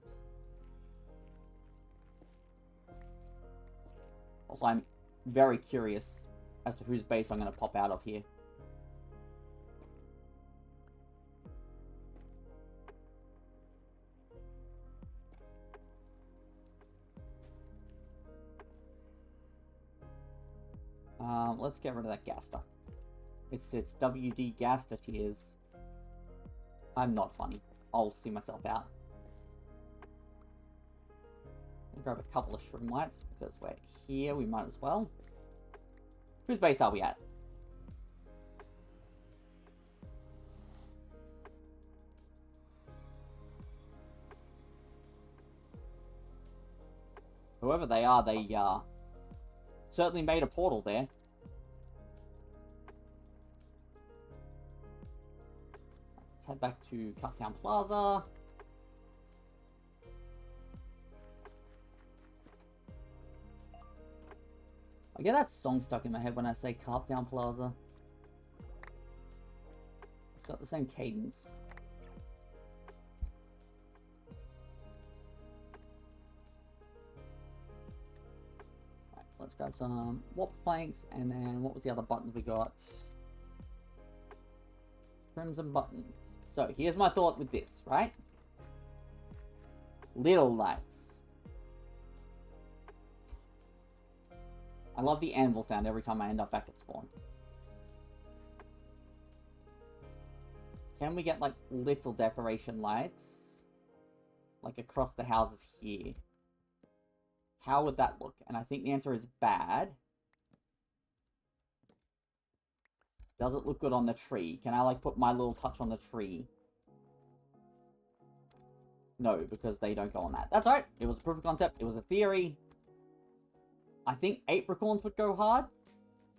Also, I'm very curious as to whose base I'm going to pop out of here. Let's get rid of that Gaster. It's WD Gaster tiers. I'm not funny. I'll see myself out. I'll grab a couple of shroom lights because we're here. We might as well. Whose base are we at? Whoever they certainly made a portal there. Let's head back to Cuttown Plaza. I get that song stuck in my head when I say Cuttown Plaza. It's got the same cadence. Right, let's grab some warp planks, and then what was the other buttons we got? Crimson buttons. So here's my thought with this, right? Little lights. I love the anvil sound every time I end up back at spawn. Can we get like little decoration lights? Like across the houses here. How would that look? And I think the answer is bad. Does it look good on the tree? Can I like put my little touch on the tree? No, because they don't go on that. That's alright. It was a proof of concept. It was a theory. I think apricorns would go hard.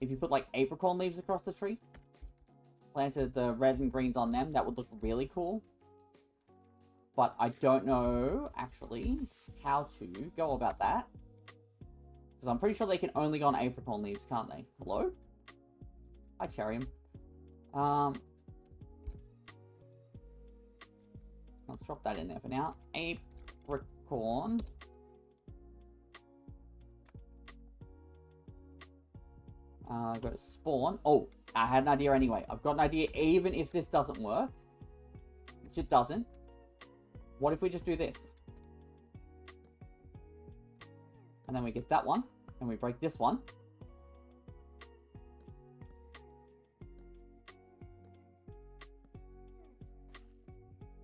If you put like apricot leaves across the tree. Planted the red and greens on them. That would look really cool. But I don't know, actually, how to go about that. Because I'm pretty sure they can only go on apricot leaves, can't they? Hello? Hi, CatchEm. Let's drop that in there for now. Apricorn. Go to spawn. Oh, I had an idea anyway. I've got an idea even if this doesn't work. Which it doesn't. What if we just do this? And then we get that one. And we break this one.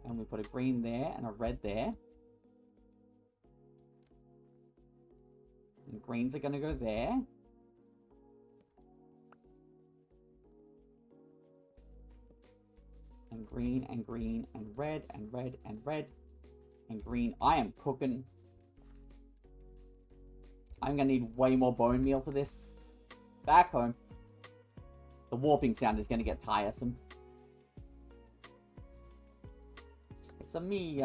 And we put a green there and a red there. And greens are going to go there. And green and green and red and red and red and green. I am cooking. I'm going to need way more bone meal for this. Back home. The warping sound is going to get tiresome. It's a me,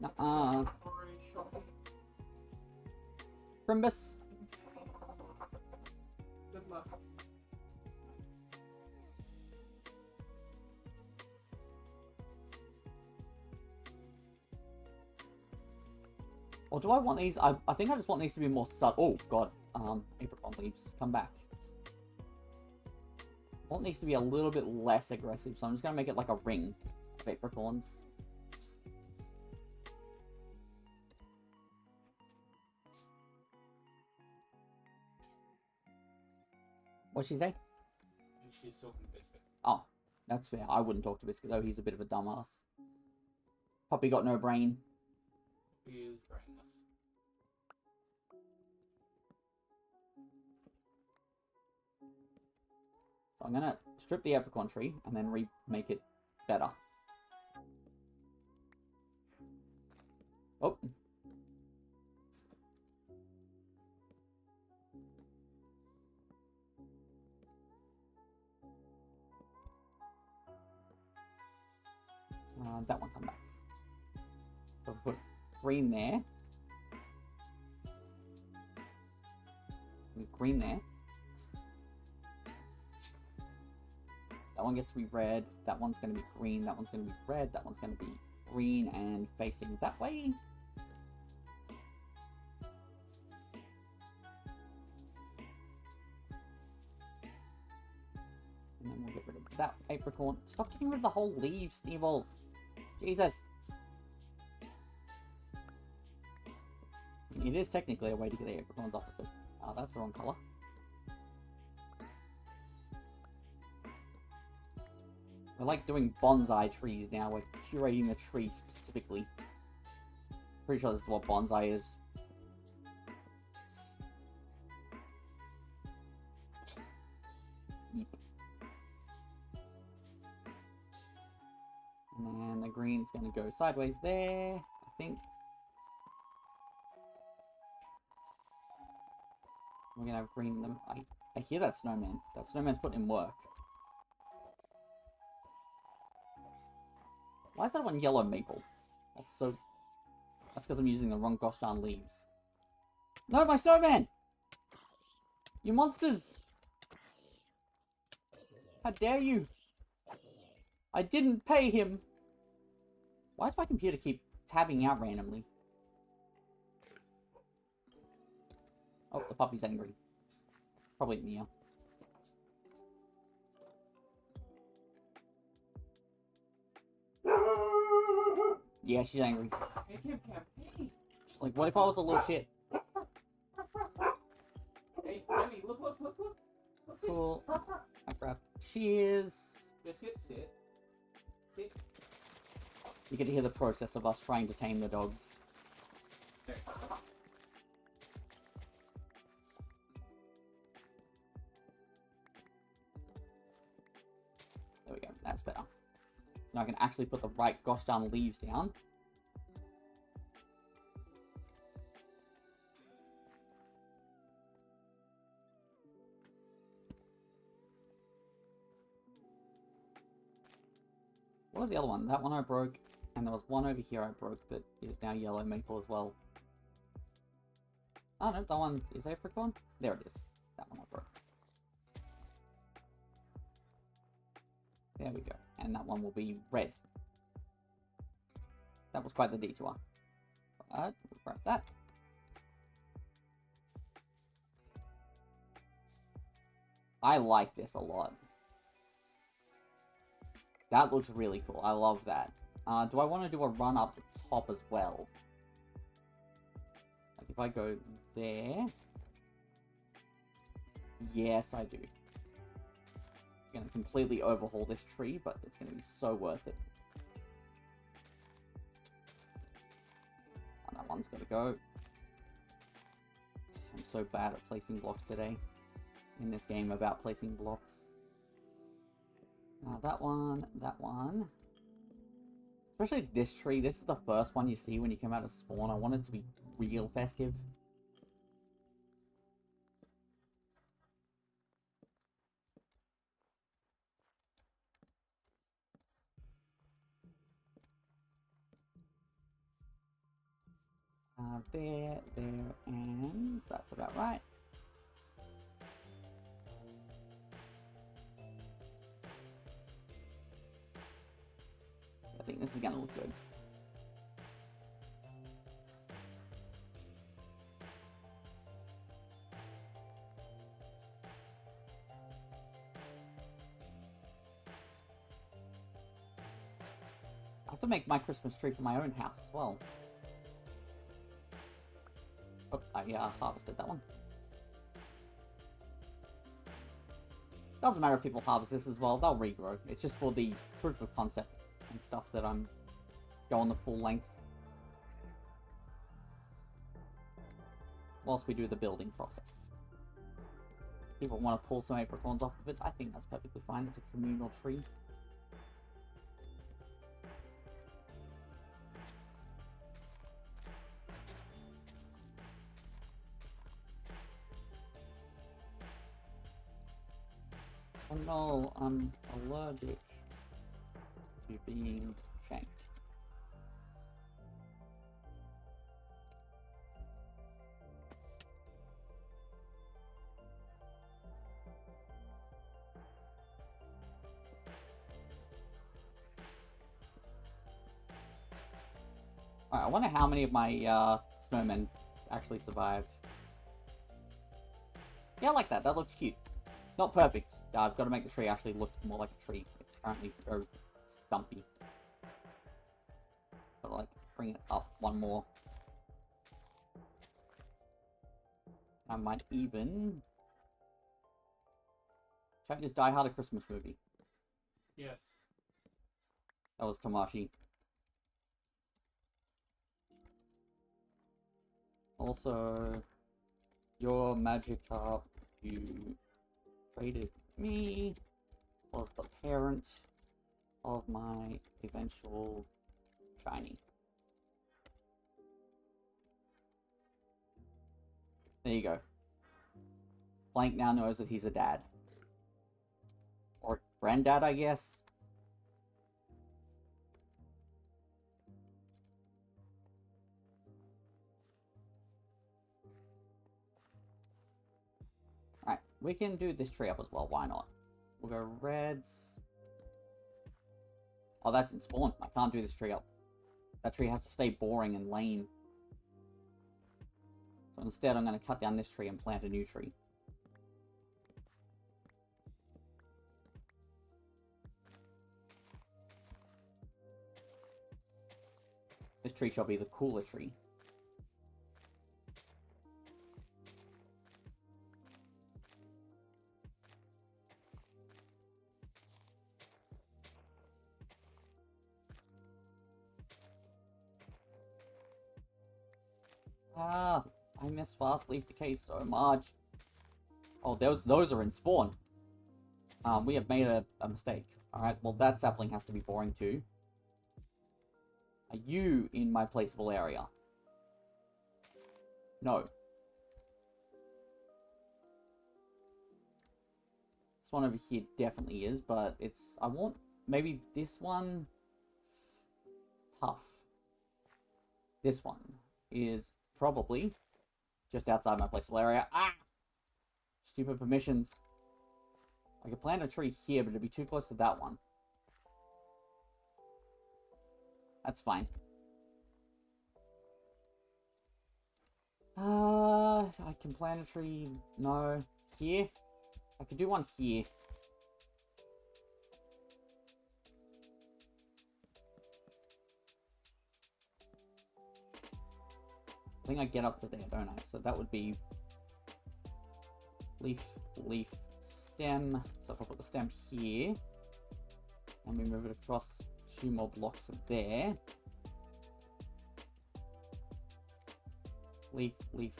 Nuh-uh. Primbus. Good luck. Or do I want these? I think I just want these to be more subtle. Oh, God. Apricot leaves. Come back. I want these to be a little bit less aggressive, so I'm just going to make it like a ring of apricorns. What'd she say? And she's talking biscuit. Oh. That's fair. I wouldn't talk to Biscuit, though. He's a bit of a dumbass. Puppy got no brain. He is brainless. So I'm gonna strip the apricot tree and then remake it better. Oh. That one come back. So we put green there. And green there. That one gets to be red. That one's going to be green. That one's going to be red. That one's going to be green and facing that way. And then we'll get rid of that apricot. Stop getting rid of the whole leaves, Sneeballs. Jesus. It is technically a way to get the apricots off of it. Oh, that's the wrong color. We're like doing bonsai trees now. We're curating the tree specifically. Pretty sure this is what bonsai is. Yep. And then the green's going to go sideways there, I think. We're going to have green in them. I hear that snowman. That snowman's putting in work. Why is that one yellow maple? That's so... That's because I'm using the wrong gosh darn leaves. No, my snowman! You monsters! How dare you! I didn't pay him! Why does my computer keep tabbing out randomly? Oh, the puppy's angry. Probably Mia. Yeah, she's angry. She's like, what if I was a little shit? Hey, Demi, look, look, look, look. What's Cool. I grabbed shears. Biscuit, sit. Sit. You get to hear the process of us trying to tame the dogs. There. There we go. That's better. So now I can actually put the right gosh darn leaves down. What was the other one? That one I broke, and there was one over here I broke that is now yellow maple as well. Oh no, that one is apricot. There it is. That one I broke. There we go. And that one will be red. That was quite the detour. But we'll grab that. I like this a lot. That looks really cool. I love that. Do I want to do a run up the top as well? Like if I go there... Yes, I do. I'm going to completely overhaul this tree, but it's going to be so worth it. And that one's got to go. I'm so bad at placing blocks today. In this game about placing blocks. That one, that one. Especially this tree. This is the first one you see when you come out of spawn. I want it to be real festive. There, and that's about right. I think this is gonna look good. I have to make my Christmas tree for my own house as well. Oh, I harvested that one. Doesn't matter if people harvest this as well, they'll regrow. It's just for the proof of concept and stuff that I'm going the full length. Whilst we do the building process. People want to pull some apricorns off of it, I think that's perfectly fine. It's a communal tree. Oh no, I'm allergic to being shanked. Alright, I wonder how many of my snowmen actually survived. Yeah, I like that. That looks cute. Not perfect. I've got to make the tree actually look more like a tree. It's currently very stumpy. Gotta like bring it up one more. I might even check this Die Hard a Christmas movie. Yes. That was Tamashi. Also, your Magikarp you traded me was the parent of my eventual shiny. There you go. Blank now knows that he's a dad. Or granddad, I guess. Alright, we can do this tree up as well, why not? We'll go reds. Oh, that's in spawn. I can't do this tree up. That tree has to stay boring and lame. So instead, I'm going to cut down this tree and plant a new tree. This tree shall be the cooler tree. Ah, I miss fast leaf decay so much. Oh, those are in spawn. We have made a mistake. Alright, well that sapling has to be boring too. Are you in my placeable area? No. This one over here definitely is, but it's... I want... Maybe this one... It's tough. This one is probably just outside my placeable area. Ah! Stupid permissions. I could plant a tree here, but it'd be too close to that one. That's fine. I can plant a tree... No. Here? I could do one here. I think I get up to there, don't I? So that would be... Leaf, leaf, stem. So if I put the stem here, and we move it across 2 more blocks there. Leaf, leaf.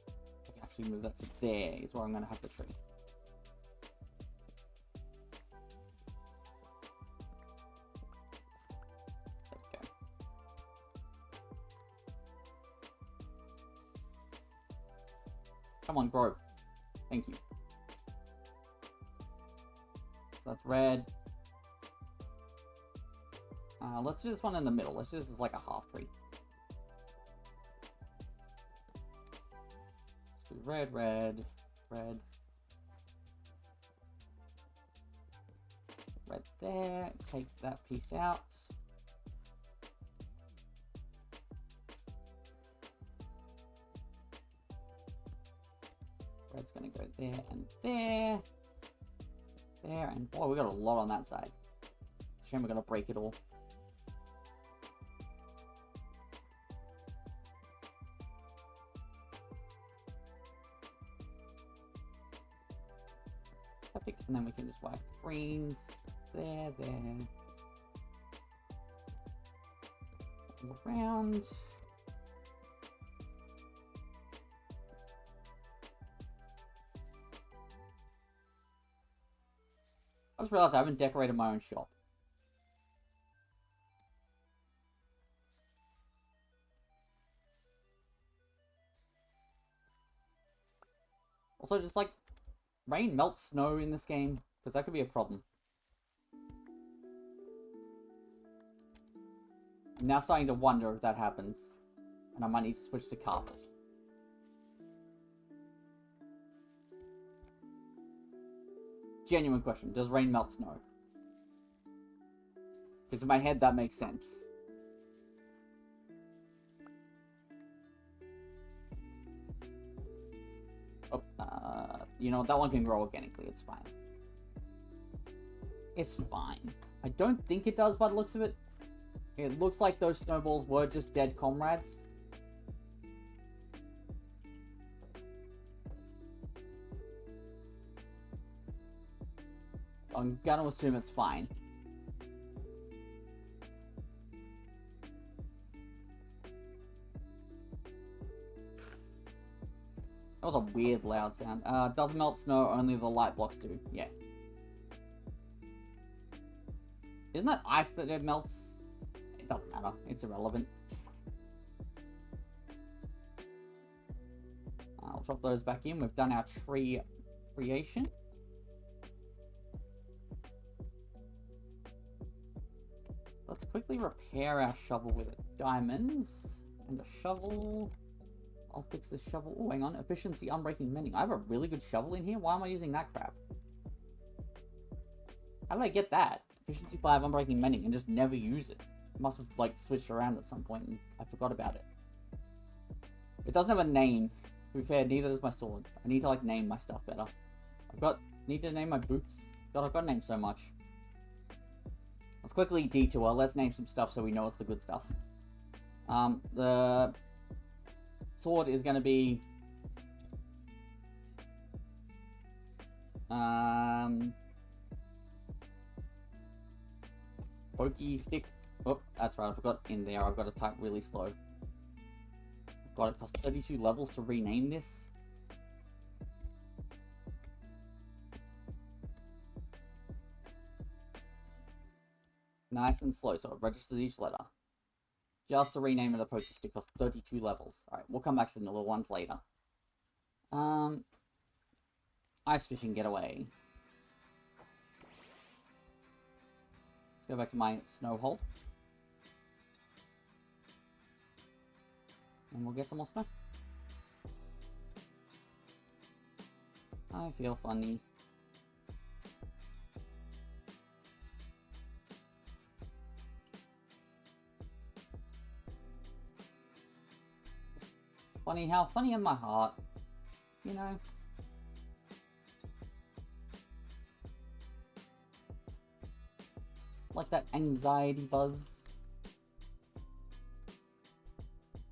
I can actually move that to there, is where I'm going to have the tree. There we go. Come on, grow. Thank you. So that's red. Let's do this one in the middle. Let's do this as like a half tree. Let's do red, red, red. Red there. Take that piece out. Red's gonna go there and there. There and... Boy, we got a lot on that side. It's a shame we're gonna break it all. Perfect, and then we can just whack greens there. All around. I just realized I haven't decorated my own shop. Also, just like, rain melts snow in this game, because that could be a problem. I'm now starting to wonder if that happens, and I might need to switch to carpet. Genuine question, does rain melt snow? Because in my head that makes sense. Oh, you know, that one can grow organically, it's fine. It's fine. I don't think it does by the looks of it. It looks like those snowballs were just dead comrades. I'm gonna assume it's fine. That was a weird loud sound. Doesn't melt snow, only the light blocks do. Yeah. Isn't that ice that it melts? It doesn't matter. It's irrelevant. I'll drop those back in. We've done our tree creation. Let's quickly repair our shovel with diamonds and a shovel. I'll fix this shovel. Oh, hang on. Efficiency, unbreaking mending. I have a really good shovel in here. Why am I using that crap? How did I get that? Efficiency 5, unbreaking mending, and just never use it. Must have, like, switched around at some point and I forgot about it. It doesn't have a name. To be fair, neither does my sword. I need to, like, name my stuff better. Need to name my boots. God, I've got to name so much. Let's quickly detour. Let's name some stuff so we know it's the good stuff. The sword is going to be pokey stick. Oh, that's right, I forgot in there. I've got to type really slow. God, it costs 32 levels to rename this. Nice and slow, so it registers each letter. Just to rename it a pokey stick costs 32 levels. Alright, we'll come back to the little ones later. Ice fishing getaway. Let's go back to my snow hole. And we'll get some more snow. I feel funny. Funny how funny in my heart, you know. Like that anxiety buzz.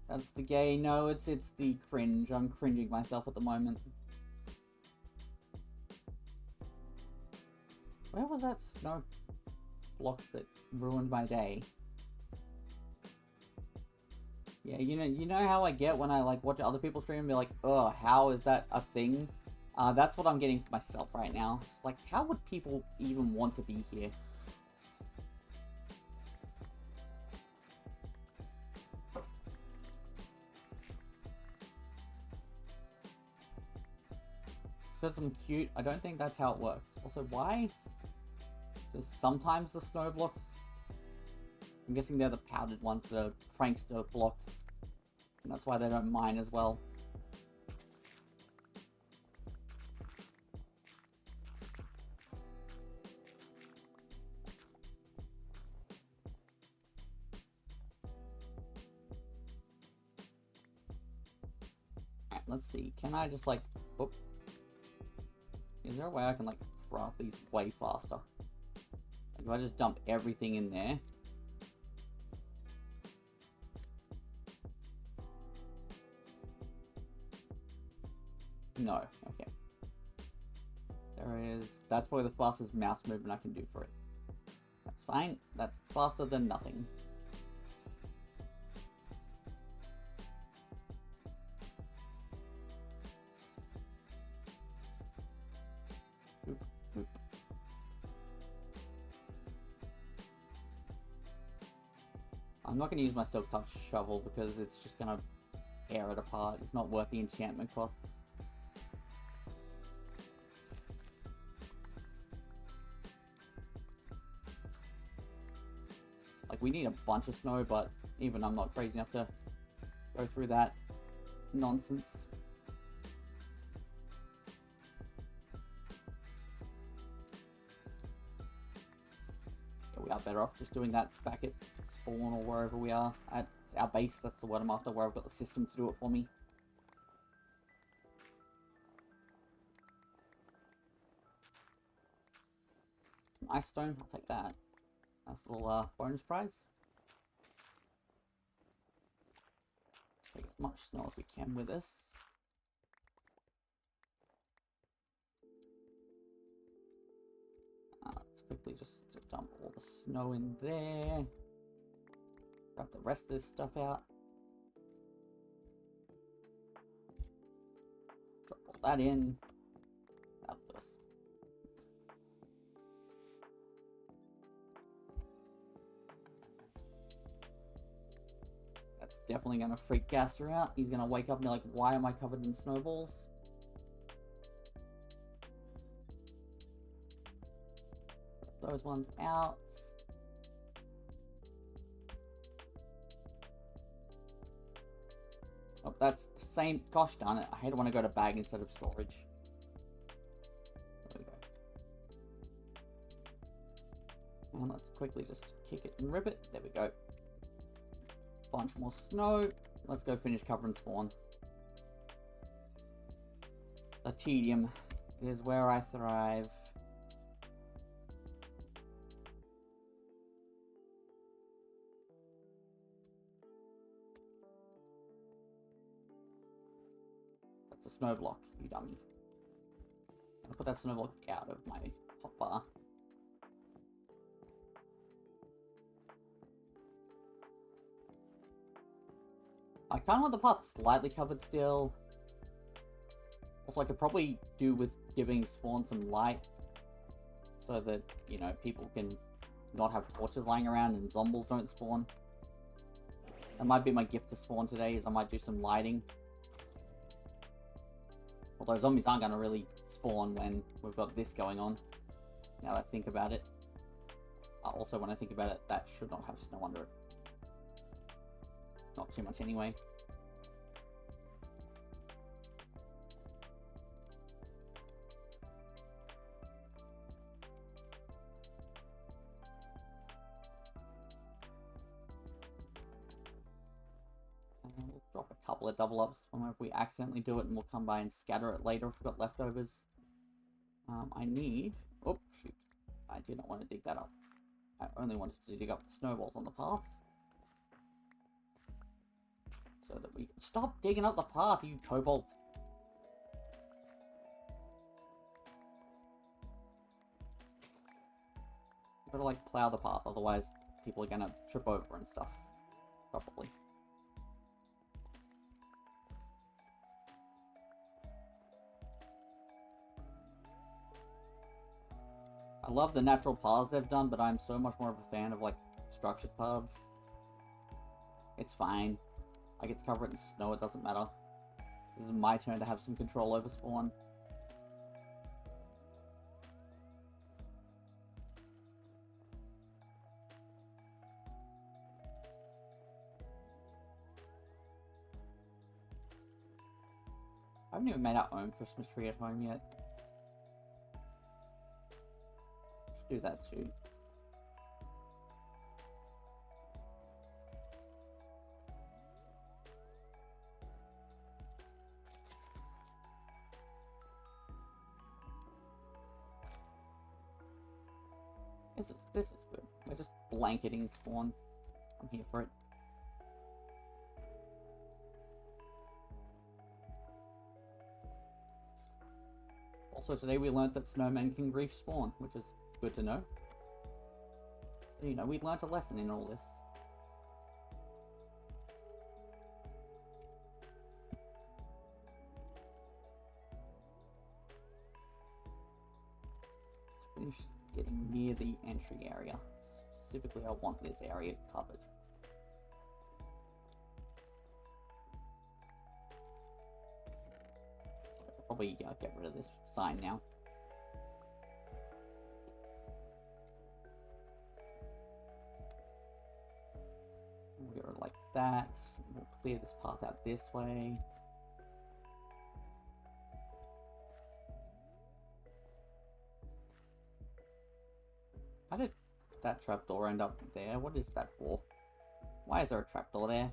That's the gay. No, it's the cringe. I'm cringing myself at the moment. Where was that snow blocks that ruined my day? Yeah, you know how I get when I like watch other people stream and be like, ugh, how is that a thing? That's what I'm getting for myself right now. It's like, how would people even want to be here? Because I'm cute, I don't think that's how it works. Also, why? Because sometimes the snow blocks, I'm guessing they're the powdered ones that are prankster blocks. And that's why they don't mine as well. Alright, let's see. Can I just like... Oh. Is there a way I can like craft these way faster? Like, if I just dump everything in there... No, okay. There is... That's probably the fastest mouse movement I can do for it. That's fine. That's faster than nothing. Boop, boop. I'm not going to use my Silk Touch shovel because it's just going to tear it apart. It's not worth the enchantment costs. Like, we need a bunch of snow, but even I'm not crazy enough to go through that nonsense. Yeah, we are better off just doing that back at spawn or wherever we are. At our base, that's the word I'm after, where I've got the system to do it for me. Ice stone, I'll take that. Nice little bonus prize. Let's take as much snow as we can with this. Let's quickly just dump all the snow in there. Grab the rest of this stuff out. Drop all that in. Out of this. That's definitely going to freak Gaster out. He's going to wake up and be like, why am I covered in snowballs? Put those ones out. Oh, that's the same. Gosh darn it. I hate it when I go to bag instead of storage. There we go. And let's quickly just kick it and rip it. There we go. Bunch more snow. Let's go finish covering spawn. The tedium is where I thrive. That's a snow block, you dummy. I'll put that snow block out of my hotbar. I kind of want the pot slightly covered still. Also, I could probably do with giving spawn some light so that, you know, people can not have torches lying around and zombies don't spawn. That might be my gift to spawn today, is I might do some lighting. Although zombies aren't going to really spawn when we've got this going on, now that I think about it. Also, when I think about it, that should not have snow under it. Not too much anyway. And we'll drop a couple of double ups whenever we accidentally do it, and we'll come by and scatter it later if we've got leftovers. I need... Oh, shoot. I did not want to dig that up. I only wanted to dig up the snowballs on the path. So that we... Stop digging up the path, you kobold! You've got to, like, plow the path, otherwise people are gonna trip over and stuff. Probably. I love the natural paths they've done, but I'm so much more of a fan of, like, structured paths. It's fine. I get to cover it in snow, it doesn't matter. This is my turn to have some control over spawn. I haven't even made our own Christmas tree at home yet. Should do that too. This is good. We're just blanketing spawn. I'm here for it. Also today we learned that snowmen can respawn, which is good to know. So, you know, we learned a lesson in all this. Let's finish getting near the entry area. Specifically, I want this area covered. Probably get rid of this sign now. We'll go like that. We'll clear this path out this way. How did that trapdoor end up there? What is that for? Why is there a trapdoor there?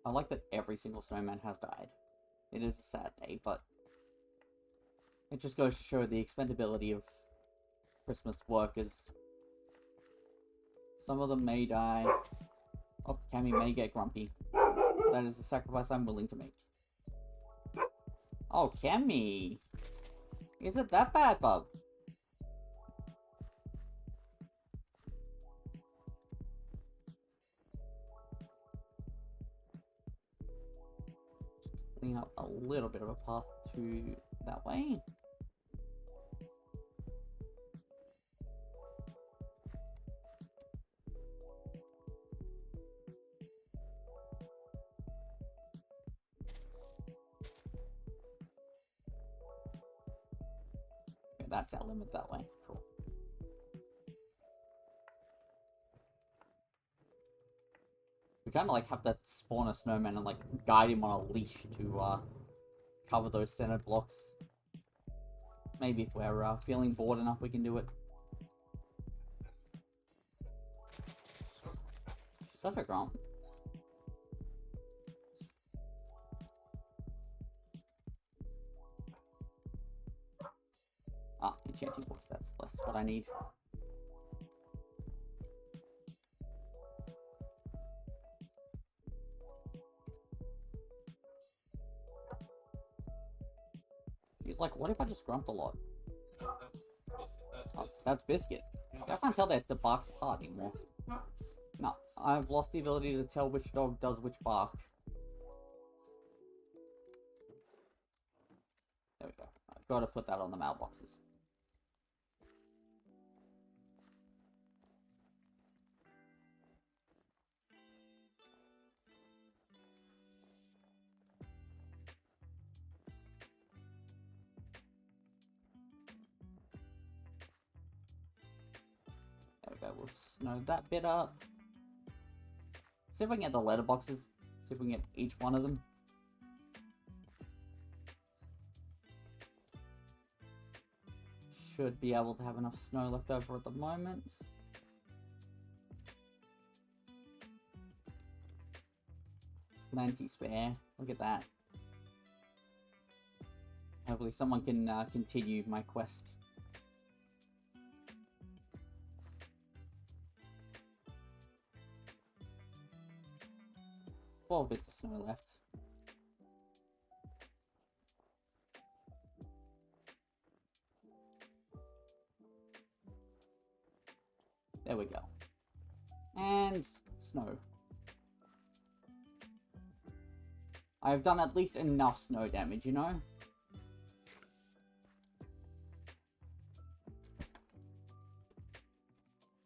I like that every single snowman has died. It is a sad day, but it just goes to show the expendability of Christmas workers. Some of them may die. Oh, Cammy may get grumpy. That is a sacrifice I'm willing to make. Oh, Cammy! Is it that bad, bub? Clean up a little bit of a path to that way. Okay, that's our limit that way. Cool. We kind of like have to spawn a snowman and like guide him on a leash to cover those center blocks. Maybe if we're feeling bored enough, we can do it. She's such a grump. Ah, enchanting books. That's less what I need. She's like, what if I just grump a lot? No, that's Oh, that's Biscuit. I can't tell that the barks apart anymore. No, I've lost the ability to tell which dog does which bark. There we go. I've got to put that on the mailboxes. There we go, we'll snow that bit up. See if I can get the letterboxes. See if we can get each one of them. Should be able to have enough snow left over at the moment. Plenty spare. Look at that. Hopefully someone can continue my quest. Twelve bits of snow left. There we go. And snow. I've done at least enough snow damage, you know?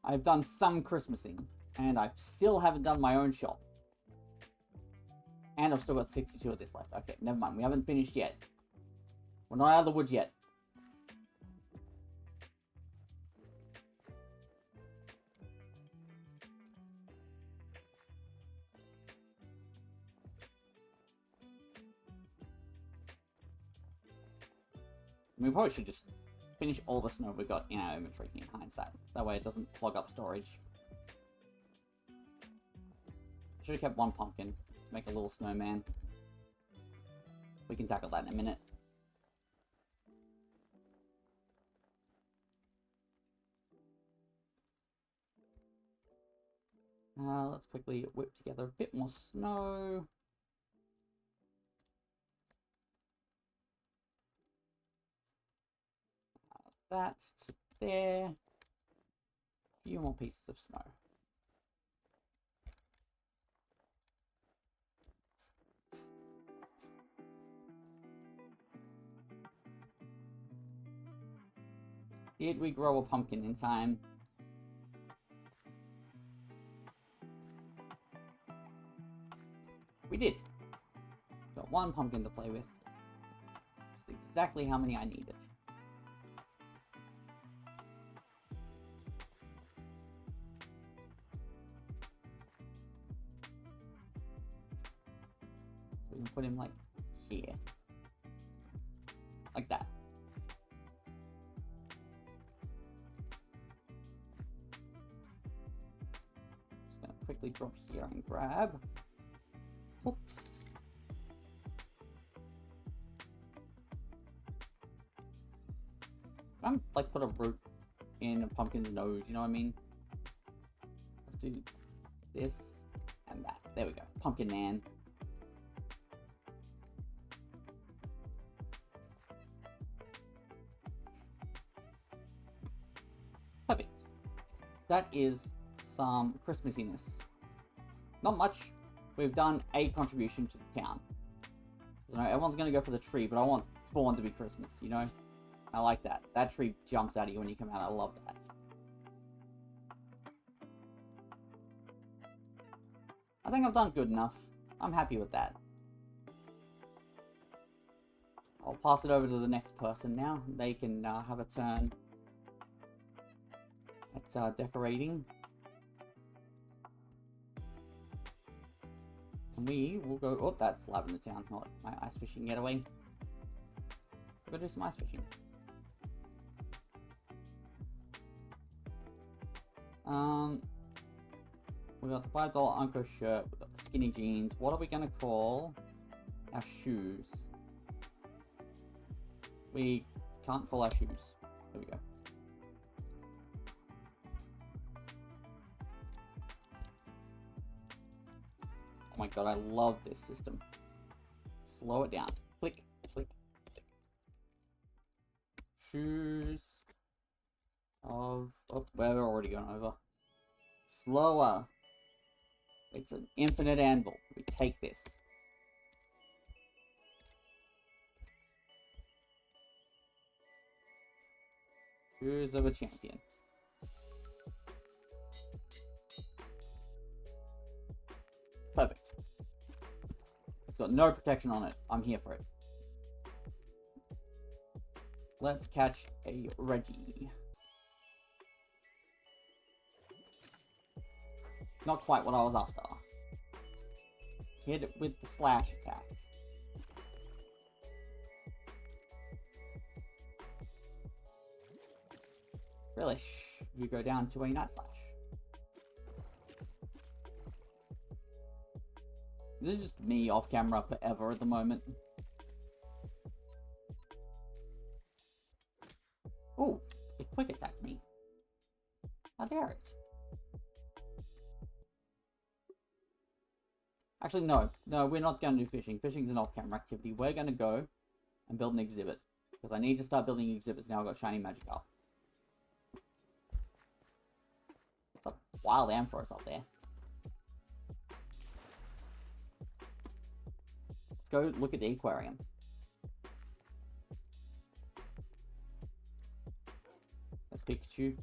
I've done some Christmasing, and I still haven't done my own shop. And I've still got 62 of this left. Okay, never mind. We haven't finished yet. We're not out of the woods yet. We probably should just finish all the snow we got in our inventory in hindsight. That way it doesn't clog up storage. should have kept one pumpkin to make a little snowman. We can tackle that in a minute. Let's quickly whip together a bit more snow. That's to there. A few more pieces of snow. Did we grow a pumpkin in time? We did. Got one pumpkin to play with. Just exactly how many I needed. So we can put him like here. Like that. Just gonna quickly drop here and grab hooks. I'm like put a root in a pumpkin's nose, you know what I mean? Let's do this and that. There we go. Pumpkin man. Perfect. That is some Christmassiness. Not much. We've done a contribution to the town. You know, everyone's going to go for the tree, but I want Spawn to be Christmas, you know? I like that. That tree jumps out at you when you come out. I love that. I think I've done good enough. I'm happy with that. I'll pass it over to the next person now. They can have a turn at decorating. And we will go... Oh, that's Lavender Town, not my ice fishing getaway. We'll go do some ice fishing. We got the $5 Uncle shirt, we got the skinny jeans. What are we gonna call our shoes? We can't call our shoes. There we go. Oh my god, I love this system. Slow it down. Click, click, click. Shoes of... Oh, we're already gone over. Slower. It's an infinite anvil. We take this. Shoes of a champion. Perfect. It's got no protection on it. I'm here for it. Let's catch a Reggie. Not quite what I was after. Hit it with the slash attack. Relish, you go down to a night slash. This is just me off camera forever at the moment. Oh, it quick attacked me. How dare it? Actually, no. No, we're not going to do fishing. Fishing's an off-camera activity. We're going to go and build an exhibit. Because I need to start building exhibits now I've got Shiny Magikarp. It's a wild Ampharos up there. Let's go look at the aquarium. That's Pikachu.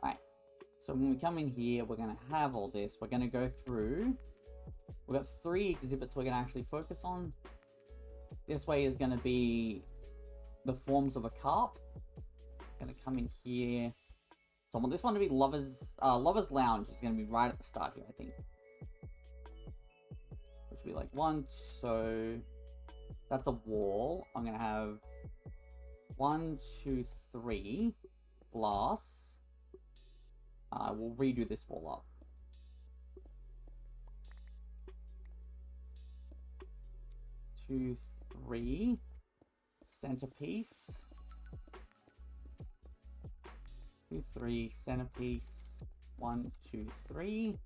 Alright. So when we come in here, we're going to have all this. We're going to go through... We've got 3 exhibits we're going to actually focus on. This way is going to be the forms of a carp. Going to come in here. So I want this one to be Lover's Lounge. Is going to be right at the start here, I think. Which will be like 1, so that's a wall. I'm going to have 1, 2, 3 glass. We'll redo this wall up. 2, 3. Centerpiece. 2, 3. Centerpiece. 1, 2, 3.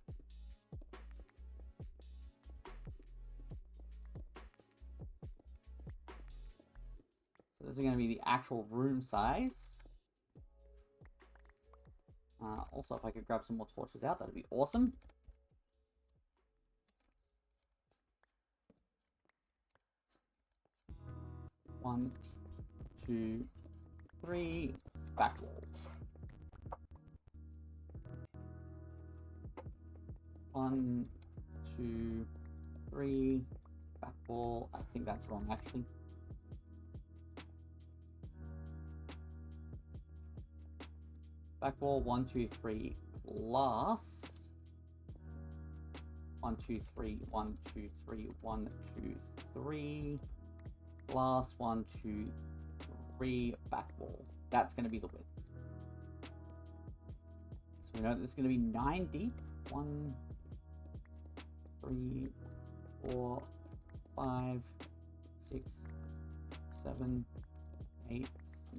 So this is going to be the actual room size. Also, if I could grab some more torches out, that'd be awesome. One, 2, 3. Back wall. 1, 2, 3. Back wall. I think that's wrong, actually. Back wall, 1, 2, 3. Glass. 1, 2, 3. 1, 2, 3. 1, 2, 3. Glass. 1, 2, 3. Back wall. That's going to be the width. So we know this is going to be 9 deep. 1, 3, 4, 5, 6, 7, 8,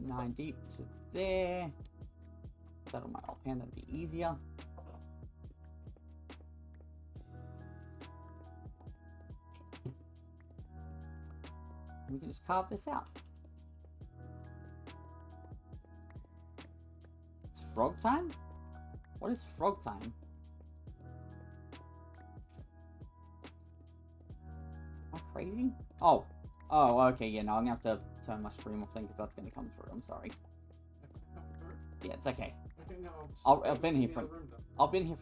9 deep to there. Put that on my offhand, that'd be easier. We can just carve this out. It's frog time? What is frog time? Am I crazy? Oh, okay, yeah, no, I'm gonna have to turn my stream off then because that's gonna come through. I'm sorry. Yeah, it's okay. Okay, no, I've been here for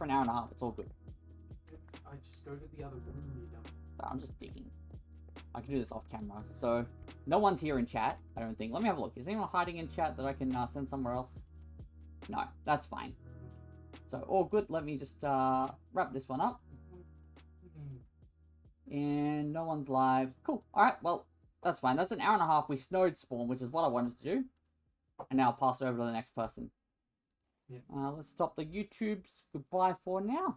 an hour and a half. It's all good. I just go to the other room when you're done. So I'm just digging. I can do this off camera. So no one's here in chat, I don't think. Let me have a look. Is anyone hiding in chat that I can send somewhere else? No, that's fine. So all good. Let me just wrap this one up. And no one's live. Cool. All right. Well, that's fine. That's an hour and a half. We snowed spawn, which is what I wanted to do. And now I'll pass it over to the next person. Yeah. Let's stop the YouTubes. Goodbye for now.